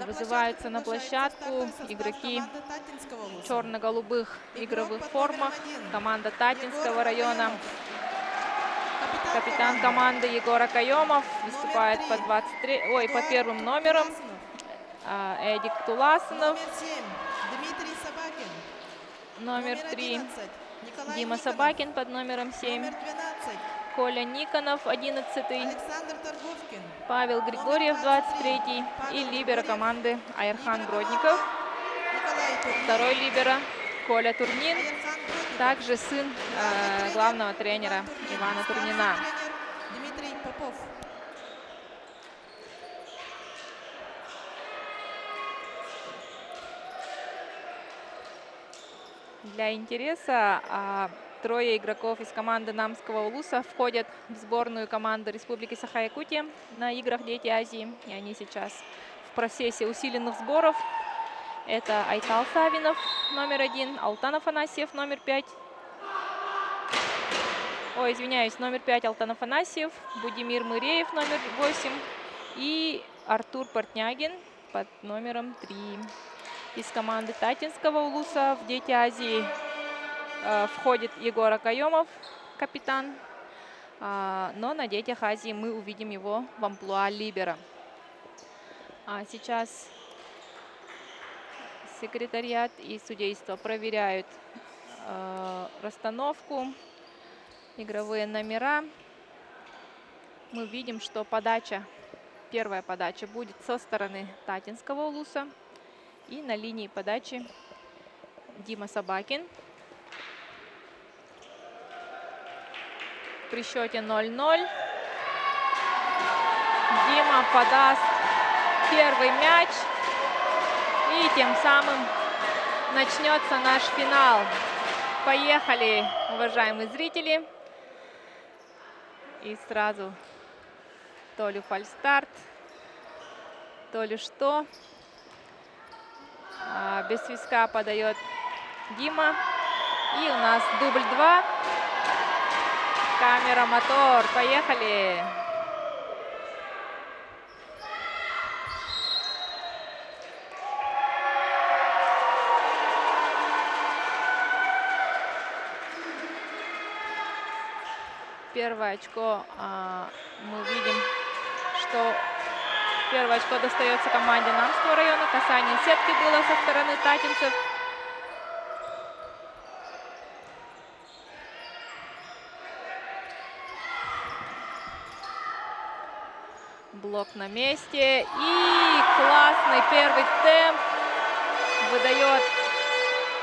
Вызываются на площадку игроки в черно-голубых игровых формах. Команда Татинского района. Капитан команды Егор Акаемов выступает под первым номером. Эдик Туласынов. Номер 7 Дмитрий Собакин. Номер 3 11 Николай Дима Никонов. Собакин под номером 7. Номер 12 Коля Никонов, 11. Александр Торговкин. Павел Григорьев, 23. И либеро команды Айрхан Бродников. Николай Турнин. Второй либеро Коля Турнин. Айрхан Бродников. Также сын главного тренера Ивана Старший Турнина. тренер Дмитрий Попов. Для интереса трое игроков из команды Намского Улуса входят в сборную команды Республики Саха-Якутия на играх Дети Азии. И они сейчас в процессе усиленных сборов. Это Айтал Савинов, номер 1, Алтан Афанасьев, номер 5. Ой, извиняюсь, номер 5 Алтан Афанасьев, Будимир Мыреев, номер 8 и Артур Портнягин под номером 3. Из команды Татинского улуса в Дети Азии входит Егор Акаемов, капитан. Но на Детях Азии мы увидим его в амплуа либера. А сейчас секретариат и судейство проверяют расстановку, игровые номера. Мы видим, что подача, первая подача будет со стороны Татинского улуса. И на линии подачи Дима Собакин. При счете 0-0 Дима подаст первый мяч. И тем самым начнется наш финал. Поехали, уважаемые зрители. И сразу то ли фальстарт, то ли что. Без свистка подает Дима. И у нас дубль 2. Камера, мотор. Поехали. Первое очко мы видим, что первое очко достается команде Намского района. Касание сетки было со стороны татинцев. Блок на месте. И классный первый темп выдает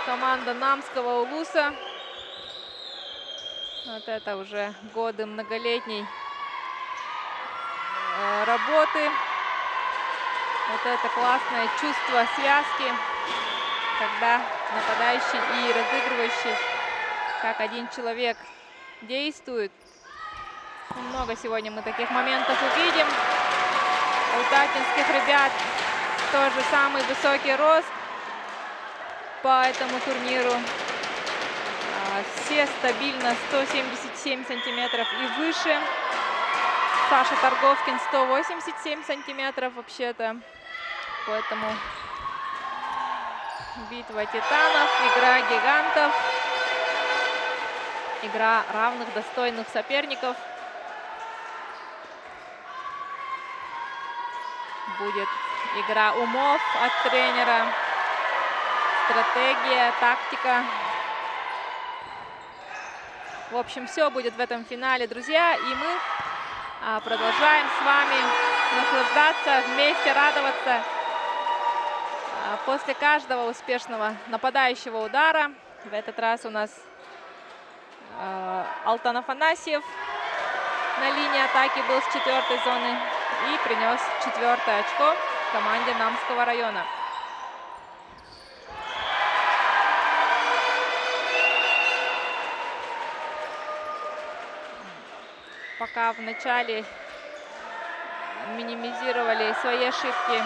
команда Намского улуса. Вот это уже годы многолетней работы. Вот это классное чувство связки, когда нападающий и разыгрывающий как один человек действует. Много сегодня мы таких моментов увидим. У татинских ребят тоже самый высокий рост по этому турниру. Все стабильно 177 сантиметров и выше. Саша Торговкин 187 сантиметров вообще-то. Поэтому битва титанов, игра гигантов, игра равных достойных соперников. Будет игра умов от тренера, стратегия, тактика. В общем, все будет в этом финале, друзья. И мы продолжаем с вами наслаждаться, вместе радоваться после каждого успешного нападающего удара. В этот раз у нас Алтан Афанасьев на линии атаки был с 4-й зоны и принес 4-е очко команде Намского района. Пока в начале минимизировали свои ошибки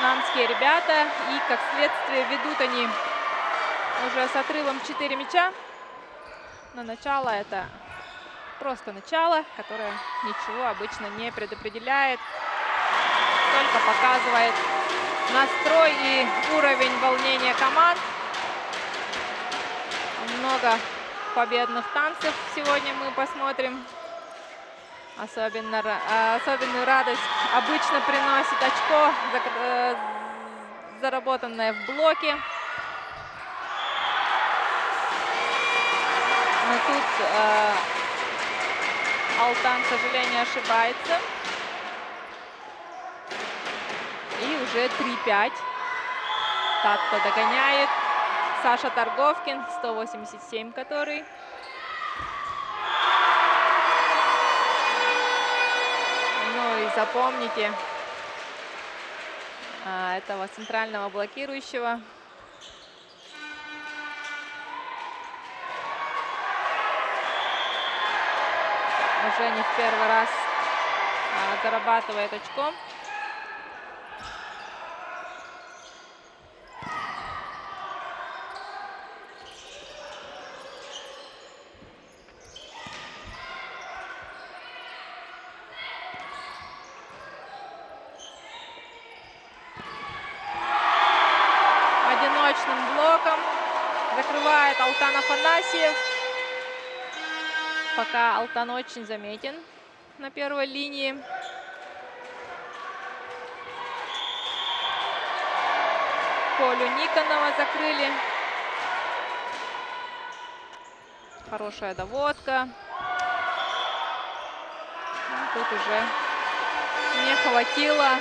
намские ребята. И, как следствие, ведут они уже с отрывом 4 мяча. Но начало это просто начало, которое ничего обычно не предопределяет. Только показывает настрой и уровень волнения команд. Много победных танцев сегодня мы посмотрим. Особенную радость обычно приносит очко, заработанное в блоке. Но тут Алтан, к сожалению, ошибается. И уже 3-5. Татто догоняет. Саша Торговкин, 187 который. Ну и запомните этого центрального блокирующего. Уже не в первый раз зарабатывает очко. одиночным блоком. Закрывает Алтан Афанасьев. Пока Алтан очень заметен на первой линии. Колю Никонова закрыли. Хорошая доводка. Тут уже не хватило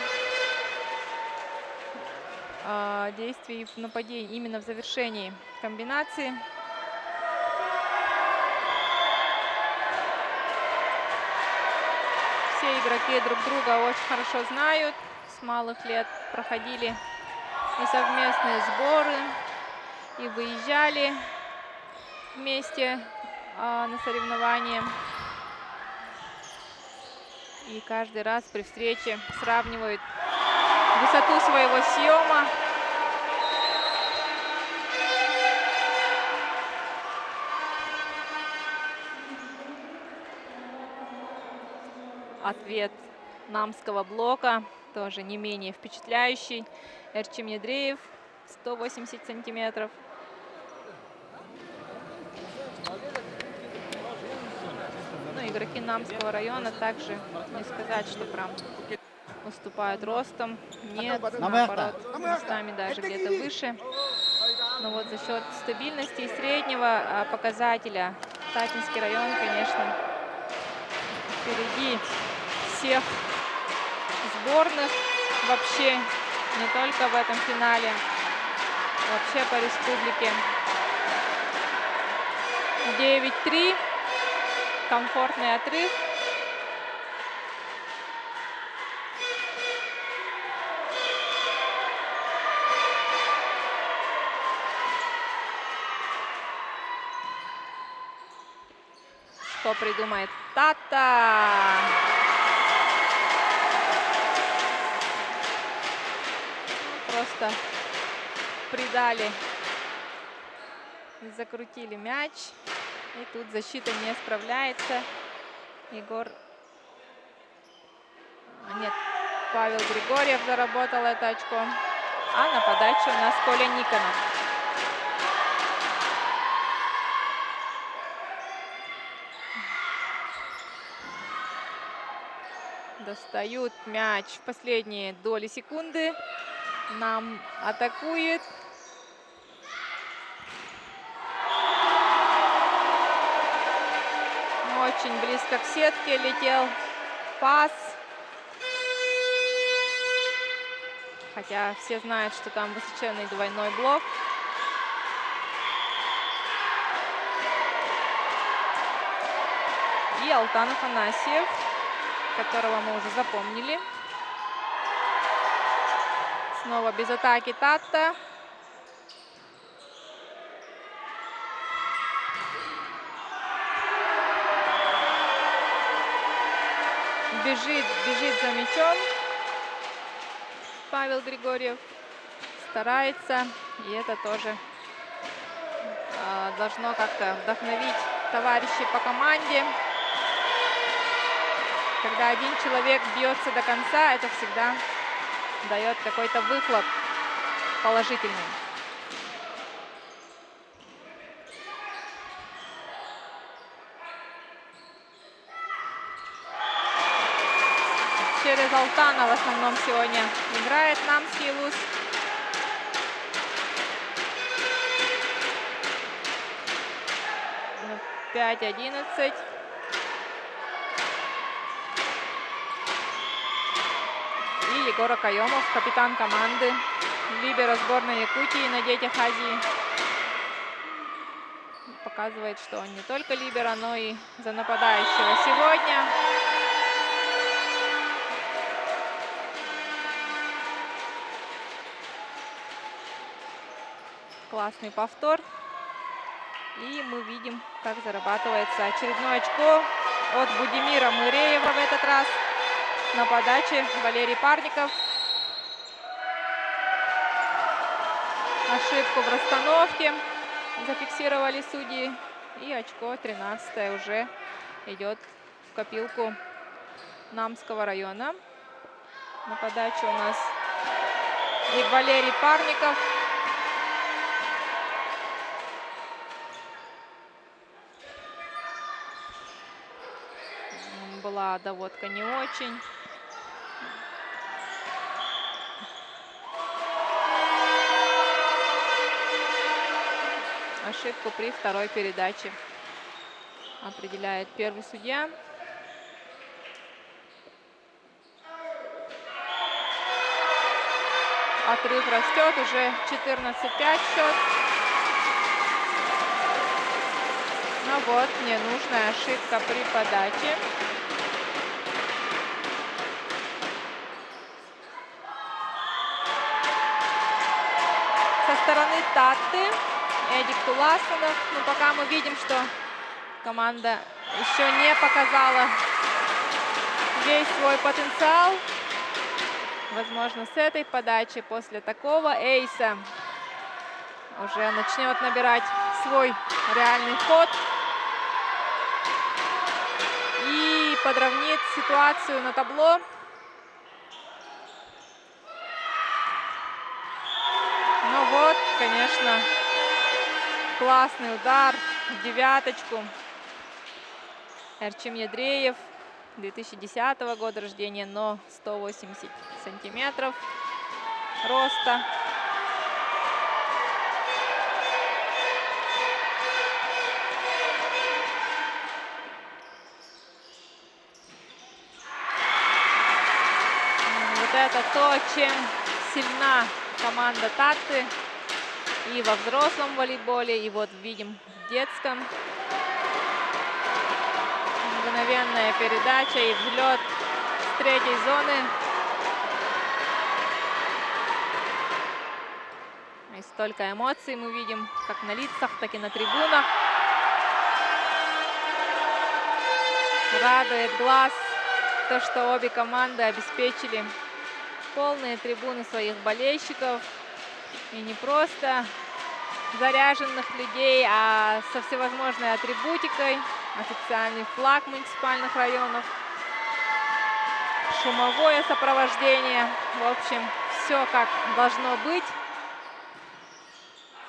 действий в нападении, именно в завершении комбинации. Все игроки друг друга очень хорошо знают. С малых лет проходили и совместные сборы, и выезжали вместе на соревнования. И каждый раз при встрече сравнивают высоту своего съема. Ответ намского блока тоже не менее впечатляющий. Эрчим Недреев 180 сантиметров. Ну, игроки Намского района также не сказать, что прям уступают ростом. Нет, наоборот, местами даже где-то выше. Но вот за счет стабильности и среднего показателя Татинский район, конечно, впереди всех сборных вообще, не только в этом финале, вообще по республике. 9-3, комфортный отрыв. Что придумает Тата? Просто придали, закрутили мяч. И тут защита не справляется. Егор... Нет, Павел Григорьев заработал это очко. А на подаче у нас Коля Никонов. Достают мяч в последние доли секунды. Нам атакует. Очень близко к сетке летел пас. Хотя все знают, что там высоченный двойной блок. И Алтан Афанасьев, которого мы уже запомнили. Снова без атаки Тата. Бежит за мячом Павел Григорьев. Старается. И это тоже должно как-то вдохновить товарищей по команде. Когда один человек бьется до конца, это всегда дает какой-то выхлоп положительный. Через Алтана в основном сегодня играет Намский Луз. Ну, 5-11. И Егор Акаемов, капитан команды, либеро сборной Якутии на детях Азии. Показывает, что он не только либеро, но и за нападающего сегодня. Классный повтор. И мы видим, как зарабатывается очередное очко от Будимира Мыреева в этот раз. На подаче Валерий Парников. Ошибку в расстановке зафиксировали судьи. И очко 13 уже идет в копилку Намского района. На подаче у нас и Валерий Парников. была доводка не очень. Ошибку при второй передаче определяет первый судья. Отрыв растет, уже 14-5 счет. Но вот ненужная ошибка при подаче. Со стороны Татты Эдик Туласонов. Но пока мы видим, что команда еще не показала весь свой потенциал. Возможно, с этой подачи после такого эйса уже начнет набирать свой реальный ход и подравнит ситуацию на табло. Ну вот, конечно, классный удар в девяточку. Эрчим Ядреев, 2010 года рождения, но 180 сантиметров роста. Вот это то, чем сильна команда Татты и во взрослом волейболе, и вот видим в детском. Мгновенная передача и взлет с третьей зоны. И столько эмоций мы видим как на лицах, так и на трибунах. Радует глаз то, что обе команды обеспечили полные трибуны своих болельщиков. И не просто заряженных людей, а со всевозможной атрибутикой. Официальный флаг муниципальных районов, шумовое сопровождение. В общем, все как должно быть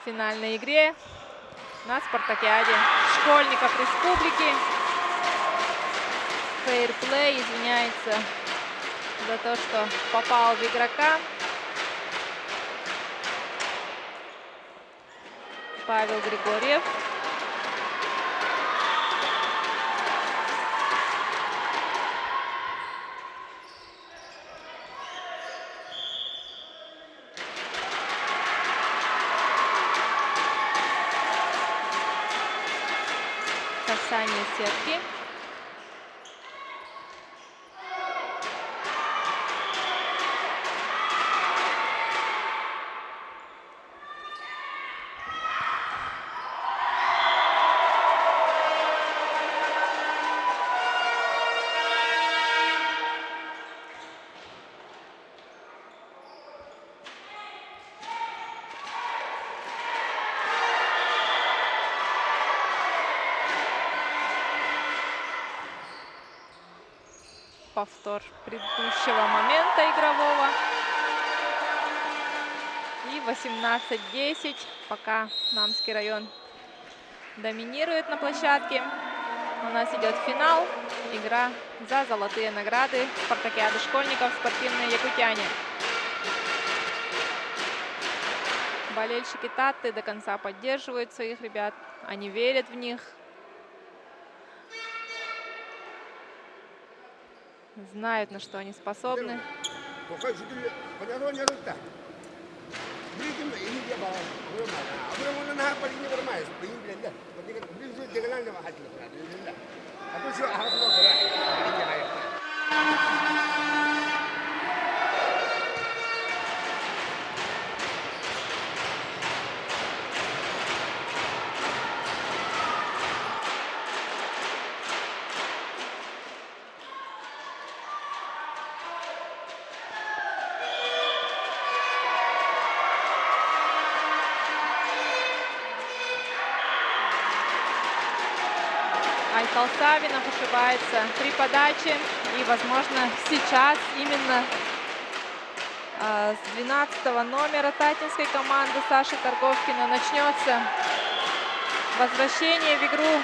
в финальной игре на спартакиаде школьников республики. Фейрплей извиняется за то, что попал в игрока. Павел Григорьев. Касание сетки. Повтор предыдущего момента игрового. И 18-10. Пока Намский район доминирует на площадке. У нас идет финал. Игра за золотые награды спартакиады школьников «Спортивные якутяне». Болельщики Татты до конца поддерживают своих ребят. Они верят в них. Знают, на что они способны. Айкал Савинов ошибается при подаче. И, возможно, сейчас именно с 12-го номера татинской команды Саши Торговкина начнется возвращение в игру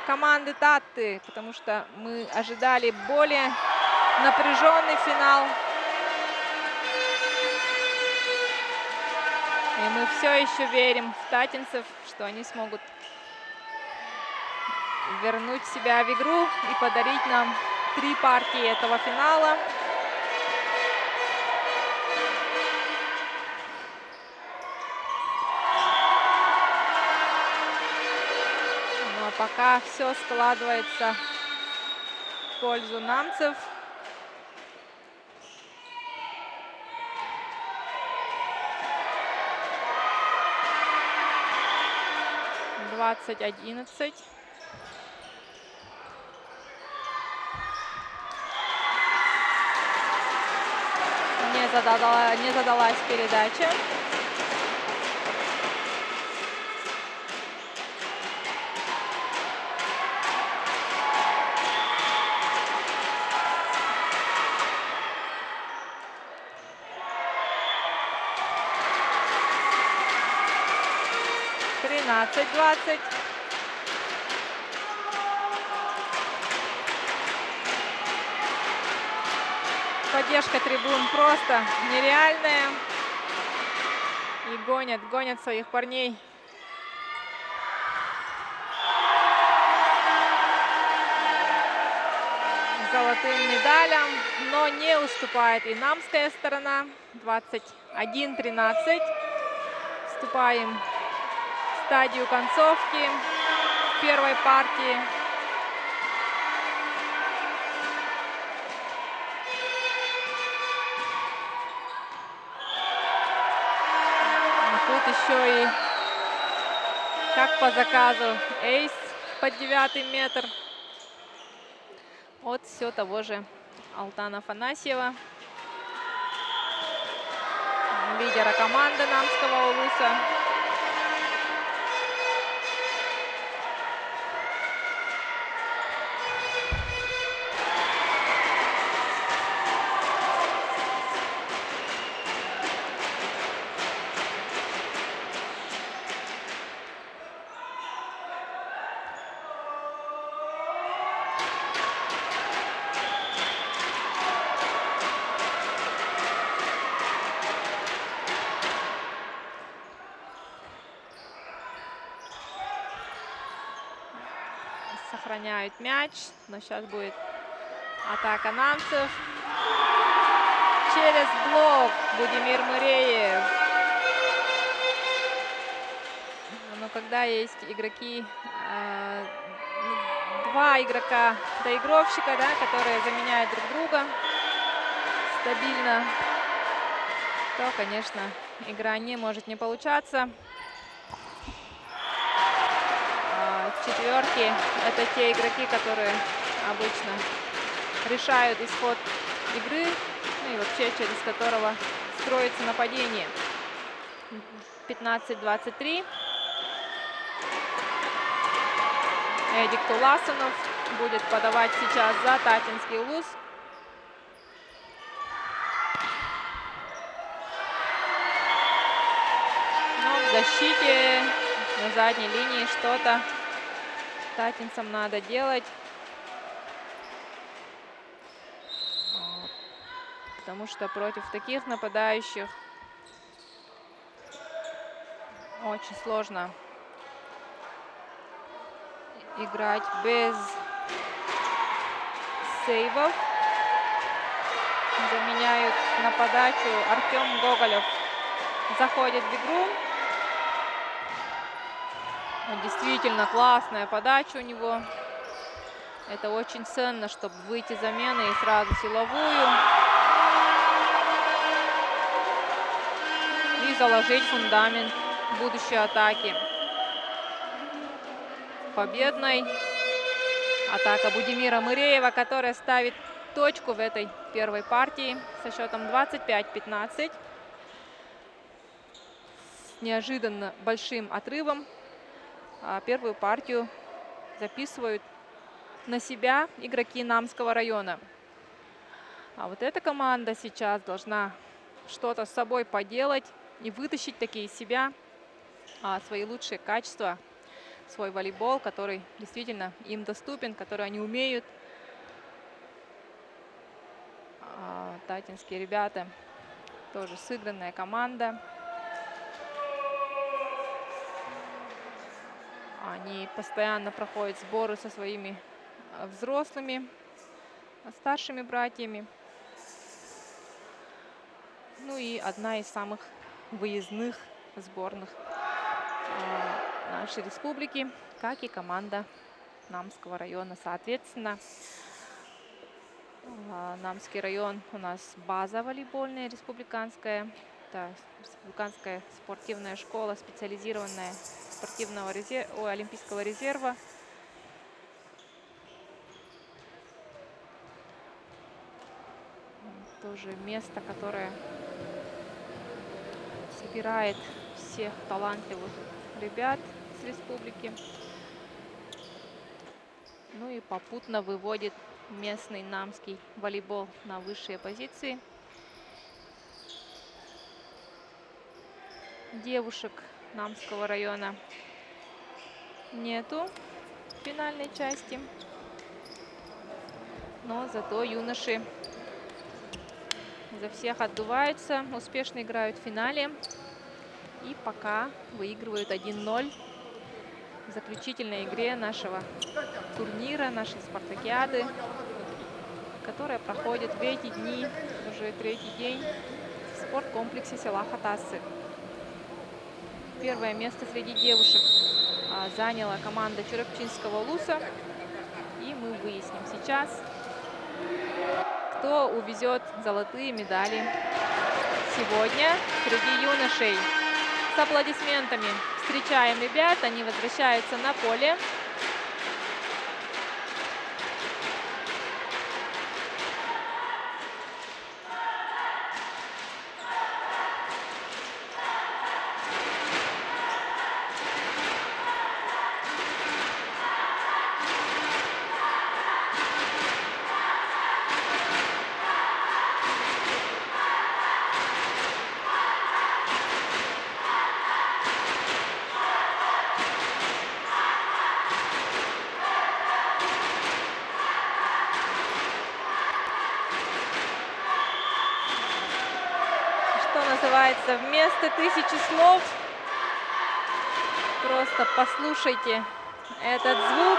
команды Татты, потому что мы ожидали более напряженный финал. И мы все еще верим в татинцев, что они смогут вернуть себя в игру и подарить нам 3 партии этого финала. Но пока все складывается в пользу намцев. Двадцать 11. Не задалась передача. Тринадцать 20. Поддержка трибун просто нереальная. И гонят своих парней. Золотым медалям, но не уступает и намская сторона. 21-13. Вступаем в стадию концовки первой партии. Тут еще и, как по заказу, эйс под 9-й метр от все того же Алтана Афанасьева, лидера команды намского улуса. Сохраняют мяч, но сейчас будет атака намцев. Через блок Будимир Мыреев. Но когда есть игроки, 2 игрока-доигровщика, да, которые заменяют друг друга стабильно, то, конечно, игра не может не получаться. Четверки — это те игроки, которые обычно решают исход игры, ну и вообще через которого строится нападение. 15-23. Эдик Туласунов будет подавать сейчас за Татинский улус. Но в защите на задней линии что-то татинцам надо делать, потому что против таких нападающих очень сложно играть без сейвов. Заменяют на подачу Артем Гоголев. Заходит в игру. Действительно классная подача у него. Это очень ценно, чтобы выйти замены и сразу силовую. И заложить фундамент будущей атаки. Победной атака Будимира Мыреева, которая ставит точку в этой первой партии со счетом 25-15. С неожиданно большим отрывом. Первую партию записывают на себя игроки Намского района. А вот эта команда сейчас должна что-то с собой поделать и вытащить такие из себя свои лучшие качества свой волейбол, который действительно им доступен, который они умеют. Татинские ребята тоже сыгранная команда. Они постоянно проходят сборы со своими взрослыми, старшими братьями. Ну и одна из самых выездных сборных нашей республики, как и команда Намского района. Соответственно, Намский район у нас база волейбольная республиканская. Это республиканская спортивная школа, специализированная спортивного олимпийского резерва. Тоже место, которое собирает всех талантливых ребят с республики. Ну и попутно выводит местный намский волейбол на высшие позиции. Девушек Намского района нету в финальной части, но зато юноши за всех отдуваются, успешно играют в финале и пока выигрывают 1-0 в заключительной игре нашего турнира, нашей спартакиады, которая проходит в эти дни, уже третий день, в спорткомплексе села Хатасы. Первое место среди девушек заняла команда Черепчинского Луса. И мы выясним сейчас, кто увезет золотые медали сегодня среди юношей. С аплодисментами встречаем ребят, они возвращаются на поле. Называется «Вместо тысячи слов». Просто послушайте этот звук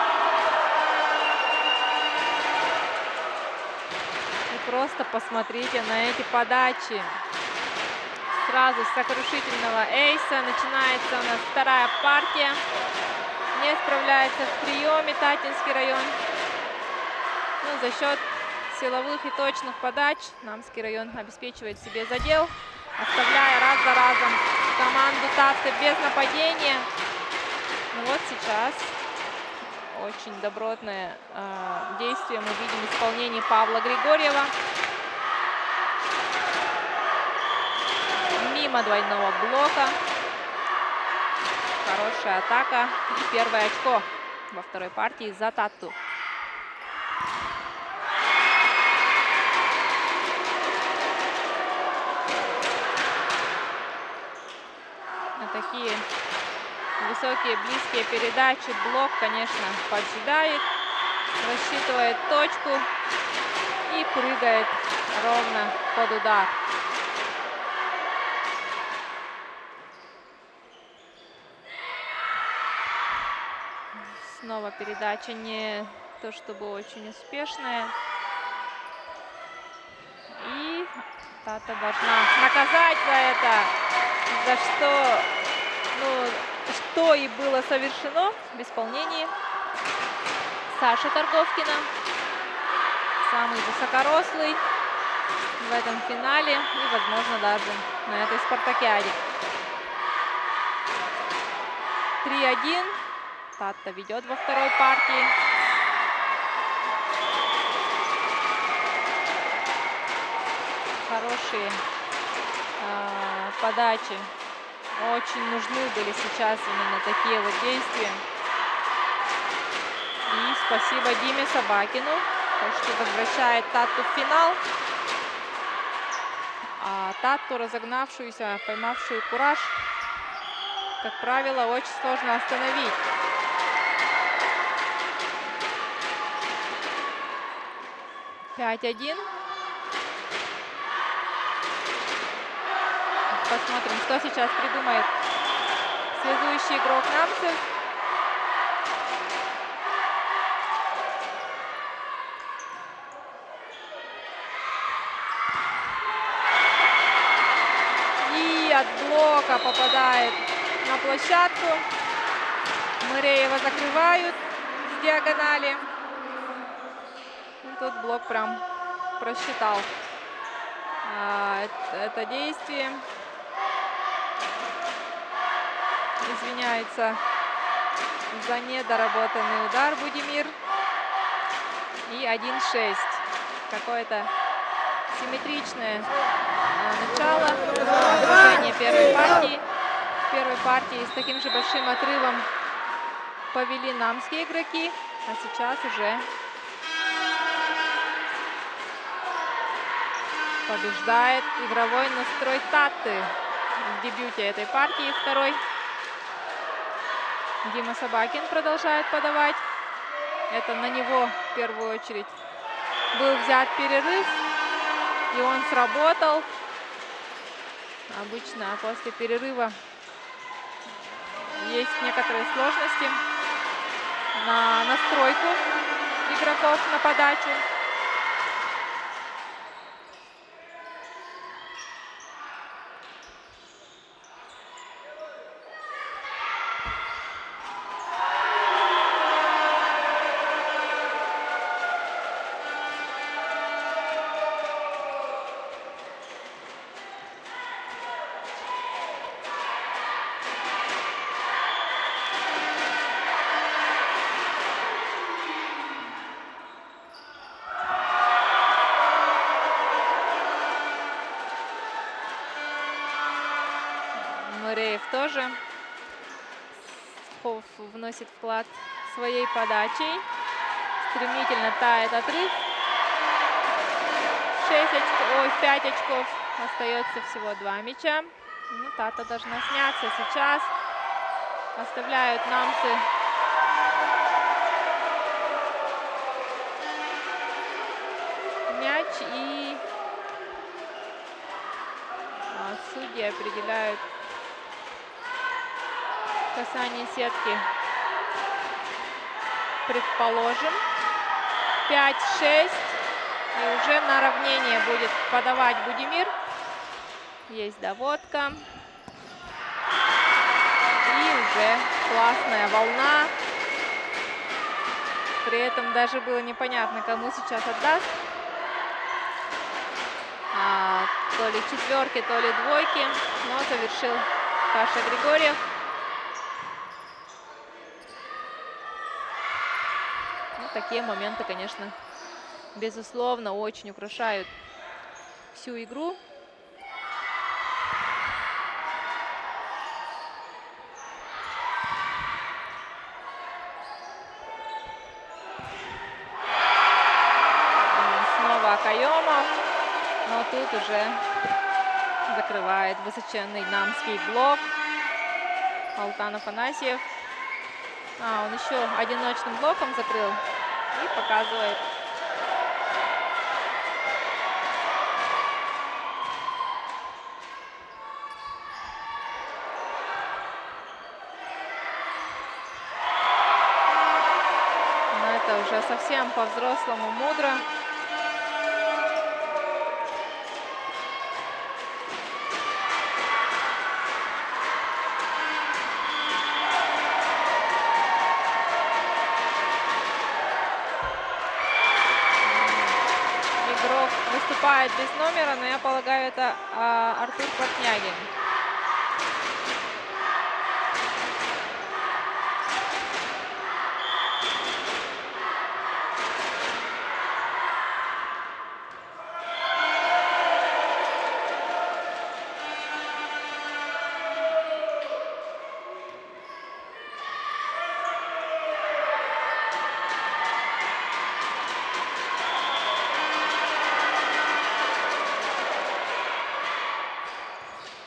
и просто посмотрите на эти подачи. Сразу с сокрушительного эйса начинается у нас вторая партия. Не справляется в приеме Татинский район. Но за счет силовых и точных подач Намский район обеспечивает себе задел, оставляя раз за разом команду Татты без нападения. Ну вот сейчас очень добротное действие мы видим в исполнении Павла Григорьева. Мимо двойного блока. Хорошая атака. И первое очко во второй партии за Татту. Такие высокие, близкие передачи. Блок, конечно, поджидает, рассчитывает точку и прыгает ровно под удар. Снова передача не то чтобы очень успешная. И Татта должна наказать за это, за что и было совершено в исполнении Саши Торговкина. Самый высокорослый в этом финале и, возможно, даже на этой спартакиаде. 3-1. Татта ведет во второй партии. Хорошие подачи. Очень нужны были сейчас именно такие вот действия. И спасибо Диме Собакину, что возвращает Татту в финал. А Татту, разогнавшуюся, поймавшую кураж, как правило, очень сложно остановить. 5-1. Посмотрим, что сейчас придумает связующий игрок намцев. И от блока попадает на площадку. Мыреева закрывают с диагонали. И тут блок прям просчитал это действие. Извиняется за недоработанный удар Будимир. И 1-6. Какое-то симметричное начало движения первой партии. В первой партии с таким же большим отрывом повели намские игроки, а сейчас уже побеждает игровой настрой Таты в дебюте этой партии второй. Дима Собакин продолжает подавать. Это на него в первую очередь был взят перерыв, и он сработал. Обычно после перерыва есть некоторые сложности на настройку игроков на подачу. Мыреев тоже вносит вклад своей подачей. Стремительно тает отрыв. 5 очков. Остается всего 2 мяча. Ну, Тата должна сняться сейчас. Оставляют намцы мяч, и судьи определяют касание сетки. Предположим. 5-6. И уже на равнение будет подавать Будимир. Есть доводка. И уже классная волна. При этом даже было непонятно, кому сейчас отдаст. То ли четверки, то ли двойки. Но завершил Паша Григорьев. Ну, такие моменты, конечно, безусловно, очень украшают всю игру. Снова Акаемов, но тут уже закрывает высоченный намский блок Алтан Афанасьев. Он еще одиночным блоком закрыл и показывает. Но это уже совсем по-взрослому мудро. Выступает без номера, но я полагаю, это Артур Плотнягин.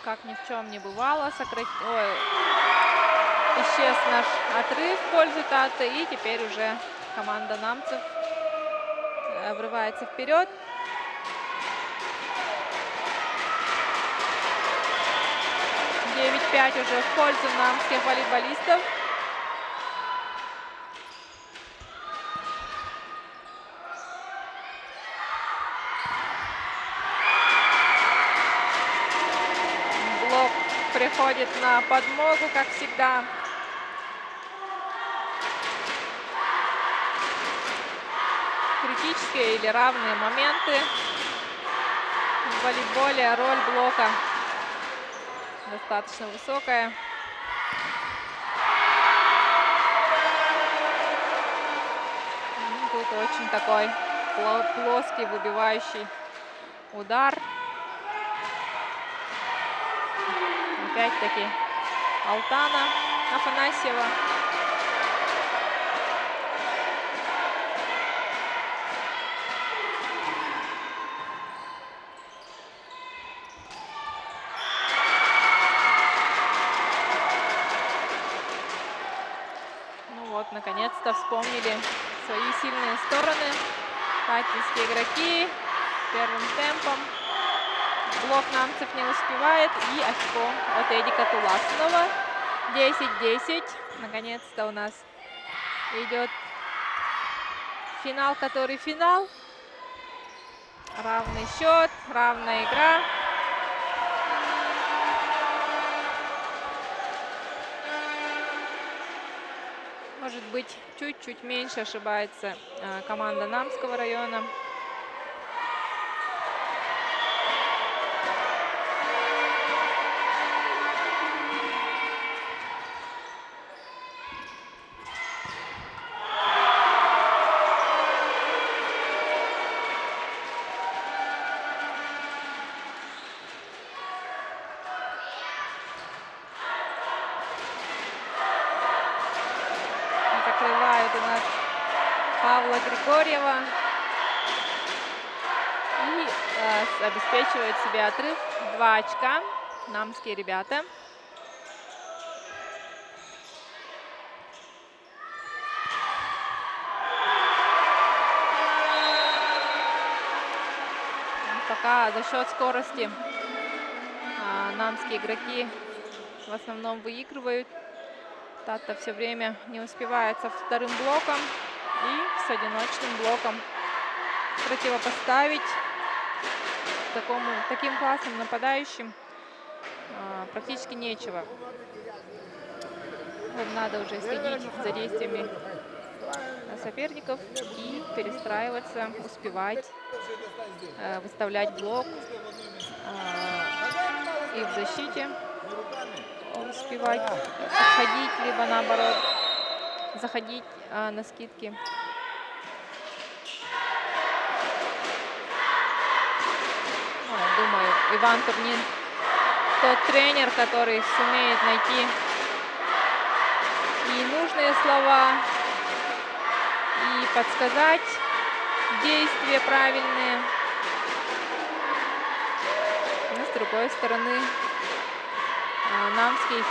Как ни в чем не бывало, исчез наш отрыв в пользу Таты, и теперь уже команда намцев врывается вперед. Девять 5 уже в пользу намских волейболистов. Блок приходит на подмогу, как всегда. Критические или равные моменты в волейболе, роль блока достаточно высокая. Тут очень такой плоский, выбивающий удар. Опять-таки Алтана Афанасьева. Наконец-то вспомнили свои сильные стороны. Татинские игроки первым темпом. Блок намцев не успевает. И очко от Эдика Туласунова. 10-10. Наконец-то у нас идет финал, который финал. Равный счет, равная игра. Может быть, чуть-чуть меньше ошибается команда Намского района. Закрывают у нас Павла Григорьева и обеспечивают себе отрыв 2 очка намские ребята. Пока за счет скорости намские игроки в основном выигрывают. Тата все время не успевает со вторым блоком и с одиночным блоком противопоставить таким классным нападающим практически нечего. Им надо уже следить за действиями соперников и перестраиваться, успевать выставлять блок и в защите успевать отходить, либо наоборот заходить на скидки. Думаю, Иван Турнин тот тренер, который сумеет найти и нужные слова, и подсказать действия правильные. Но с другой стороны, намский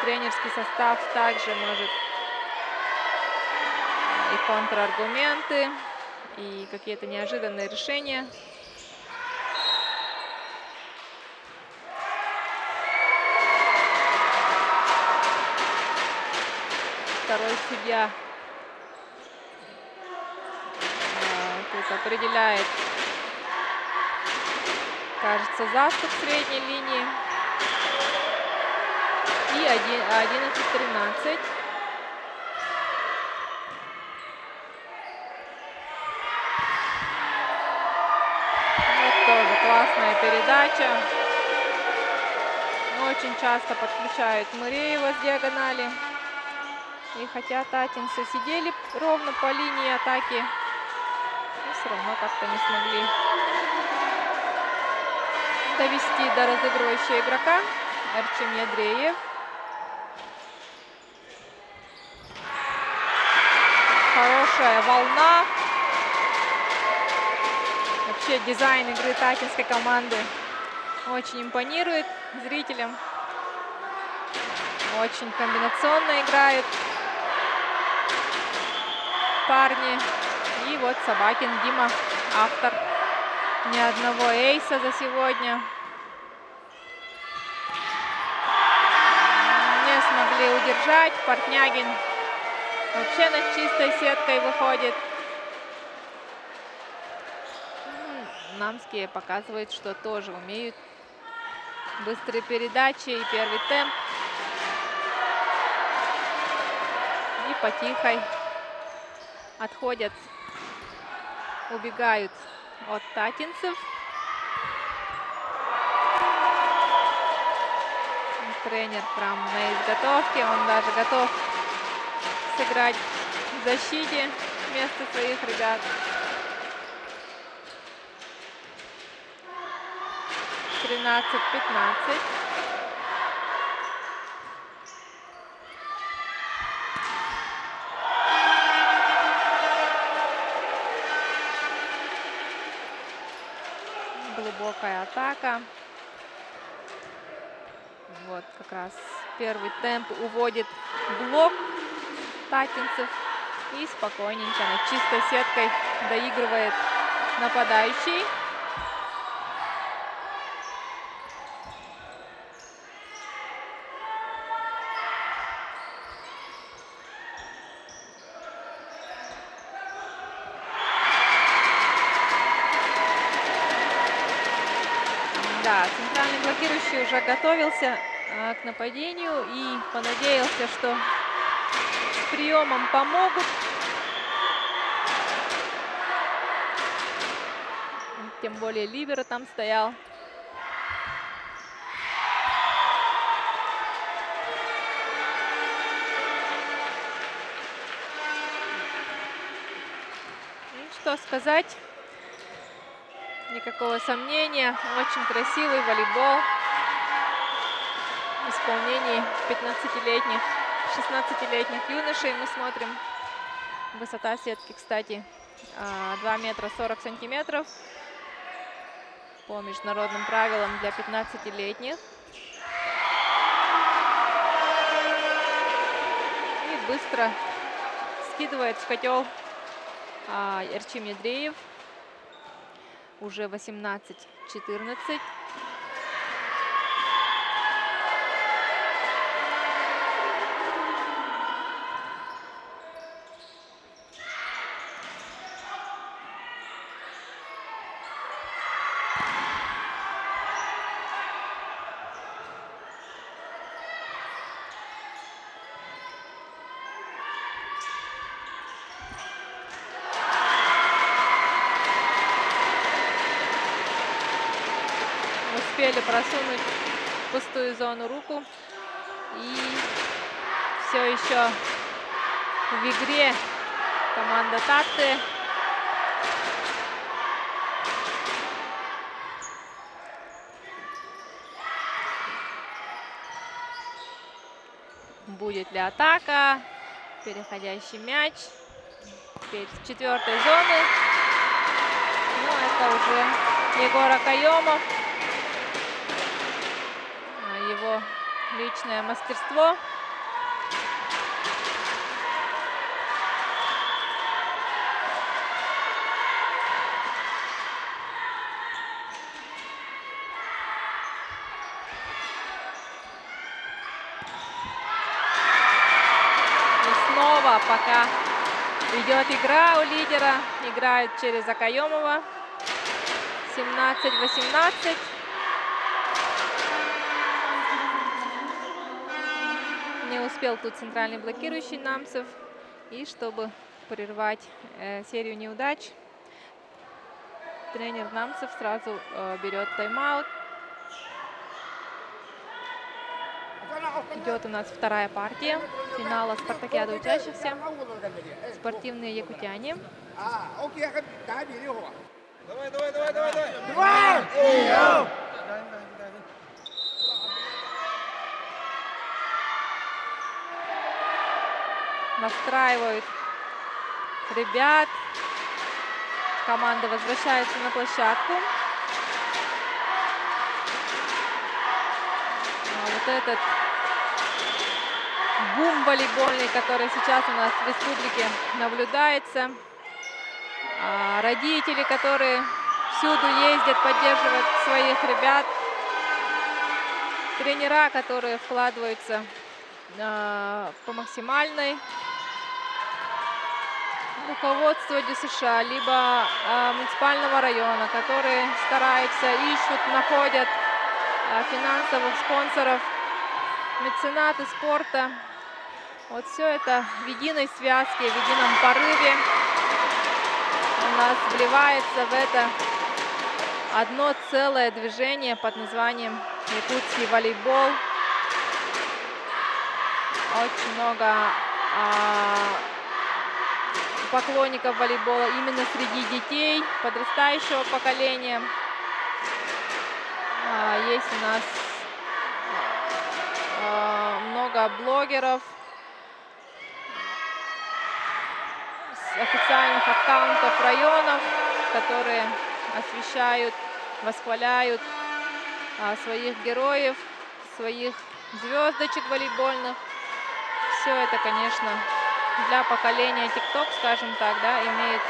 тренерский состав также может и контраргументы, и какие-то неожиданные решения. Второй судья тут определяет, кажется, заступ средней линии. И 11-13. Вот тоже классная передача. Очень часто подключают Мыреева с диагонали. И хотя татинцы сидели ровно по линии атаки, но все равно как-то не смогли довести до разыгрывающего игрока. Арчим Ядреев. Хорошая волна. Вообще дизайн игры татинской команды очень импонирует зрителям. Очень комбинационно играют парни И вот Собакин Дима, автор ни одного эйса за сегодня. Не смогли удержать. Портнягин вообще над чистой сеткой выходит. Намские показывают, что тоже умеют быстрые передачи и первый темп. И потихой отходят, убегают от татинцев. Тренер прям на изготовке, он даже готов сыграть в защите вместо своих ребят. 13-15. Глубокая атака. Вот как раз первый темп уводит блок татинцев. И спокойненько над чистой сеткой доигрывает нападающий. Да, центральный блокирующий уже готовился к нападению и понадеялся, что с приемом помогут. Тем более либеро там стоял. Ну, что сказать? Никакого сомнения. Очень красивый волейбол в исполнении 15-летних, 16-летних юношей. Мы смотрим. Высота сетки, кстати, 2 метра 40 сантиметров. По международным правилам для 15-летних. И быстро скидывает в котел Эрчим Ядреев. Уже 18-14. Успели просунуть в пустую зону руку. И все еще в игре команда Татты. Будет ли атака? Переходящий мяч. Теперь с 4-й зоны. Ну, это уже Егор Акаемов. Его личное мастерство. И снова, пока идет игра у лидера, играют через Акаемова. 17-18. Не успел тут центральный блокирующий Намцев. И чтобы прервать серию неудач, тренер Намцев сразу берет тайм-аут. Идет у нас вторая партия финала спартакиады учащихся. Спортивные якутяне. Настраивают ребят. Команда возвращается на площадку. Вот этот бум волейбольный, который сейчас у нас в республике наблюдается. Родители, которые всюду ездят, поддерживают своих ребят. Тренера, которые вкладываются по максимальной. Руководство ДЮСШ, либо муниципального района, которые стараются, ищут, находят финансовых спонсоров, меценаты спорта. Вот все это в единой связке, в едином порыве у нас вливается в это одно целое движение под названием якутский волейбол. Очень много поклонников волейбола именно среди детей подрастающего поколения. Есть у нас много блогеров с официальных аккаунтов районов, которые освещают, восхваляют своих героев, своих звездочек волейбольных. Все это, конечно, для поколения TikTok, скажем так, да, имеет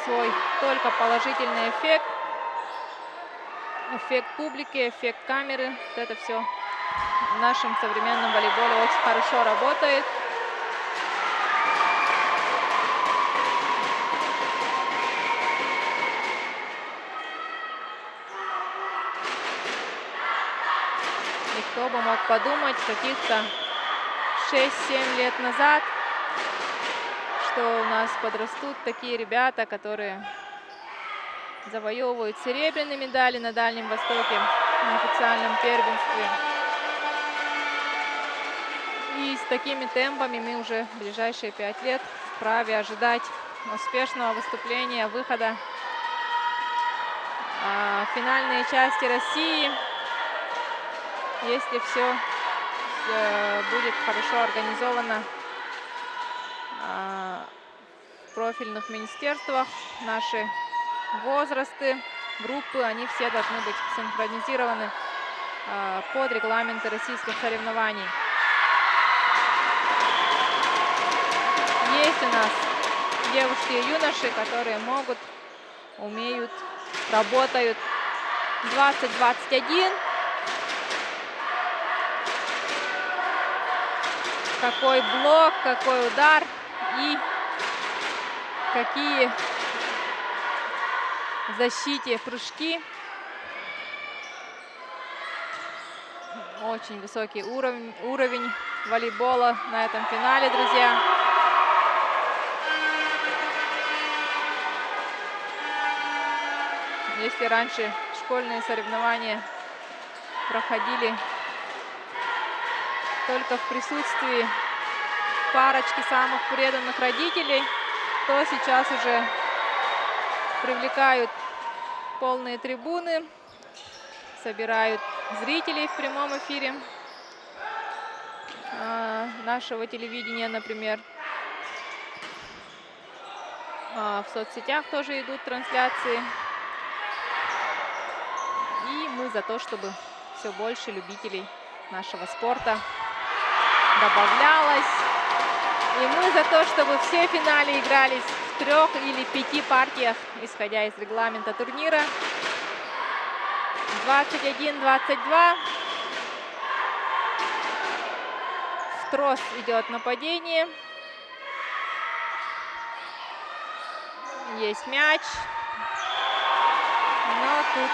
свой только положительный эффект. Эффект публики, эффект камеры. Вот это все в нашем современном волейболе очень хорошо работает. И кто бы мог подумать каких-то 6-7 лет назад, что у нас подрастут такие ребята, которые завоевывают серебряные медали на Дальнем Востоке на официальном первенстве. И с такими темпами мы уже в ближайшие 5 лет вправе ожидать успешного выступления, выхода в финальные части России, если все будет хорошо организовано в профильных министерствах. Наши возрасты, группы, они все должны быть синхронизированы под регламенты российских соревнований. Есть у нас девушки и юноши, которые могут, умеют, работают. 20-21. Какой блок, какой удар и какие в защите прыжки. Очень высокий уровень волейбола на этом финале, друзья. Если раньше школьные соревнования проходили только в присутствии парочки самых преданных родителей, то сейчас уже привлекают полные трибуны, собирают зрителей в прямом эфире нашего телевидения, например. В соцсетях тоже идут трансляции. И мы за то, чтобы все больше любителей нашего спорта добавлялось. И мы за то, чтобы все финалы игрались в 3 или 5 партиях, исходя из регламента турнира. 21-22. В трос идет нападение. Есть мяч. Но тут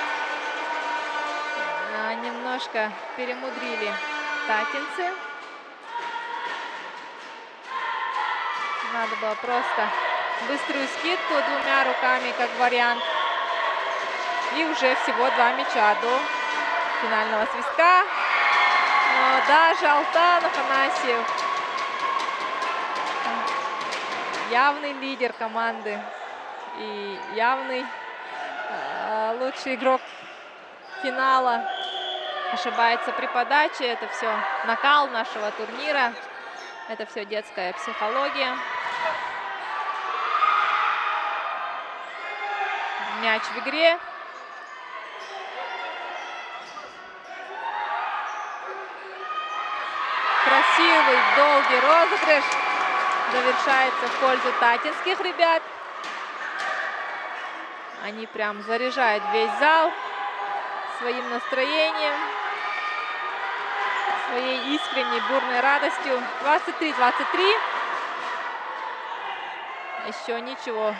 немножко перемудрили татинцы. Надо было просто быструю скидку 2 руками как вариант. И уже всего 2 мяча до финального свистка. Но даже Алтан Афанасьев, явный лидер команды и явный лучший игрок финала, ошибается при подаче. Это все накал нашего турнира. Это все детская психология. Мяч в игре. Красивый, долгий розыгрыш завершается в пользу татинских ребят. Они прям заряжают весь зал своим настроением, своей искренней бурной радостью. 23-23. Еще ничего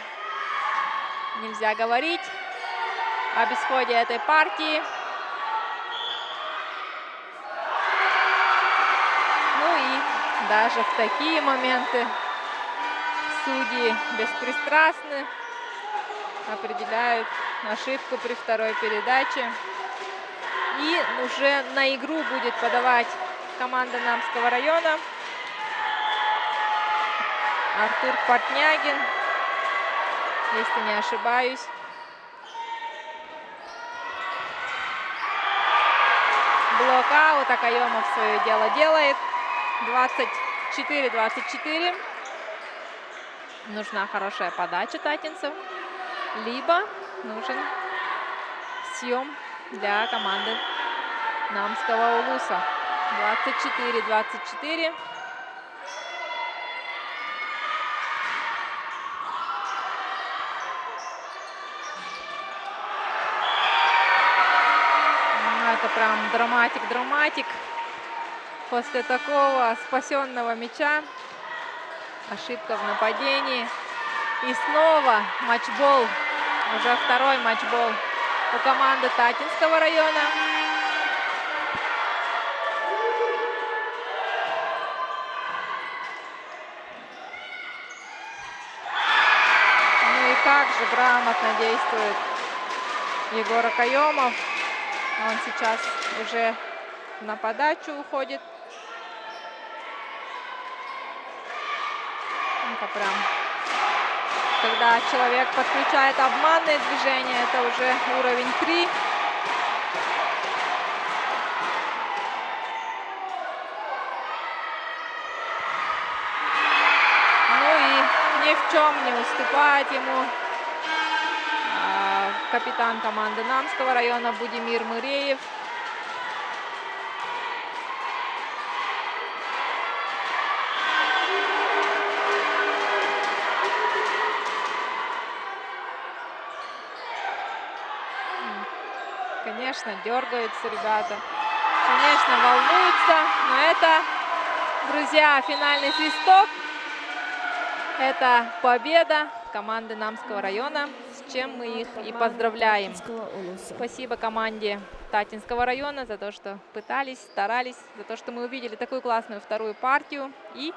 нельзя говорить об исходе этой партии. Ну и даже в такие моменты судьи беспристрастны, определяют ошибку при второй передаче. И уже на игру будет подавать команда Намского района. Артур Портнягин, если не ошибаюсь. Блокаут, Акаемов свое дело делает. 24-24. Нужна хорошая подача татинцев, либо нужен съем для команды Намского Улуса. 24-24. Это прям драматик. После такого спасенного мяча. Ошибка в нападении. И снова матчбол. Уже второй матчбол у команды Татинского района. Ну и как же грамотно действует Егор Акаемов. Он сейчас уже на подачу уходит. Это прям, когда человек подключает обманные движения, это уже уровень 3. Ну и ни в чем не уступает ему капитан команды Намского района Будимир Мыреев. Конечно, дергаются ребята, конечно, волнуются, но это, друзья, финальный свисток. Это победа команды Намского района, с чем мы их и поздравляем. Спасибо команде Татинского района за то, что пытались, старались, за то, что мы увидели такую классную вторую партию и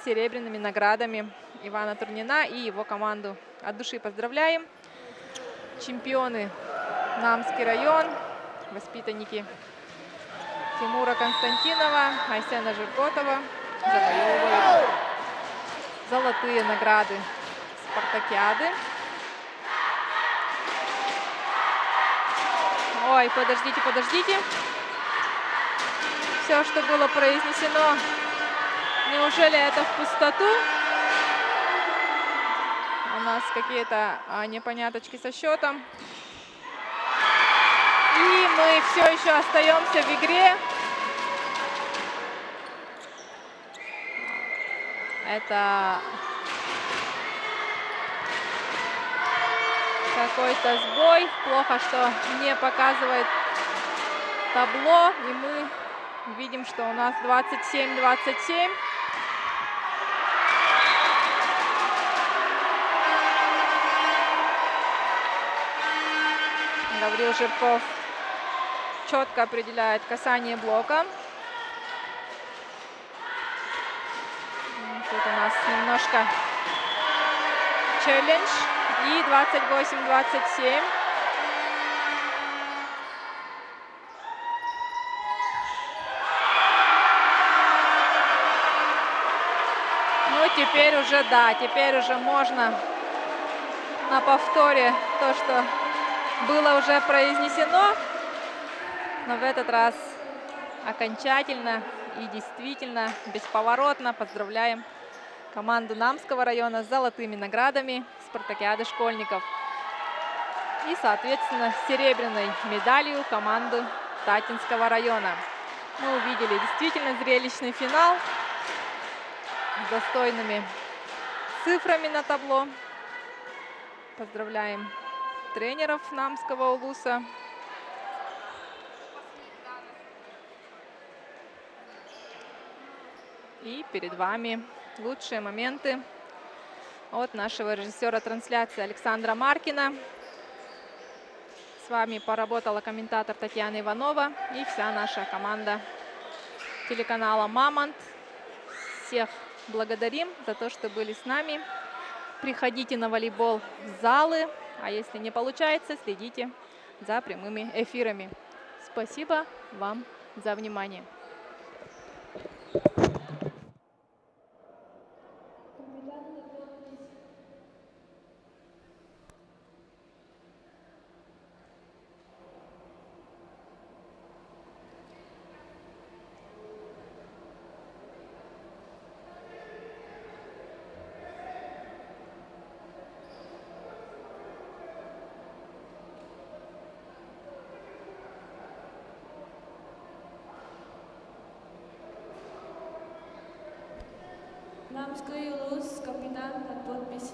серебряными наградами Ивана Турнина и его команду. От души поздравляем. Чемпионы Намский район, воспитанники Тимура Константинова, Айсена Жирготова завоевывают золотые награды спартакиады. Ой, подождите. Все, что было произнесено, неужели это в пустоту? У нас какие-то непоняточки со счетом. И мы все еще остаемся в игре. Это какой-то сбой. Плохо, что не показывает табло. И мы видим, что у нас 27-27. Гаврил Жирков четко определяет касание блока. Тут у нас немножко челлендж. И 28-27. Ну, теперь уже, да, теперь уже можно на повторе то, что было уже произнесено. Но в этот раз окончательно и действительно бесповоротно поздравляем команду Намского района с золотыми наградами спартакиады школьников. И, соответственно, с серебряной медалью команды Татинского района. Мы увидели действительно зрелищный финал с достойными цифрами на табло. Поздравляем тренеров Намского улуса. И перед вами лучшие моменты от нашего режиссера трансляции Александра Маркина. С вами поработала комментатор Татьяна Иванова и вся наша команда телеканала «Мамонт». Всех благодарим за то, что были с нами. Приходите на волейбол в залы, а если не получается, следите за прямыми эфирами. Спасибо вам за внимание. Намский улус, капитан, подпись.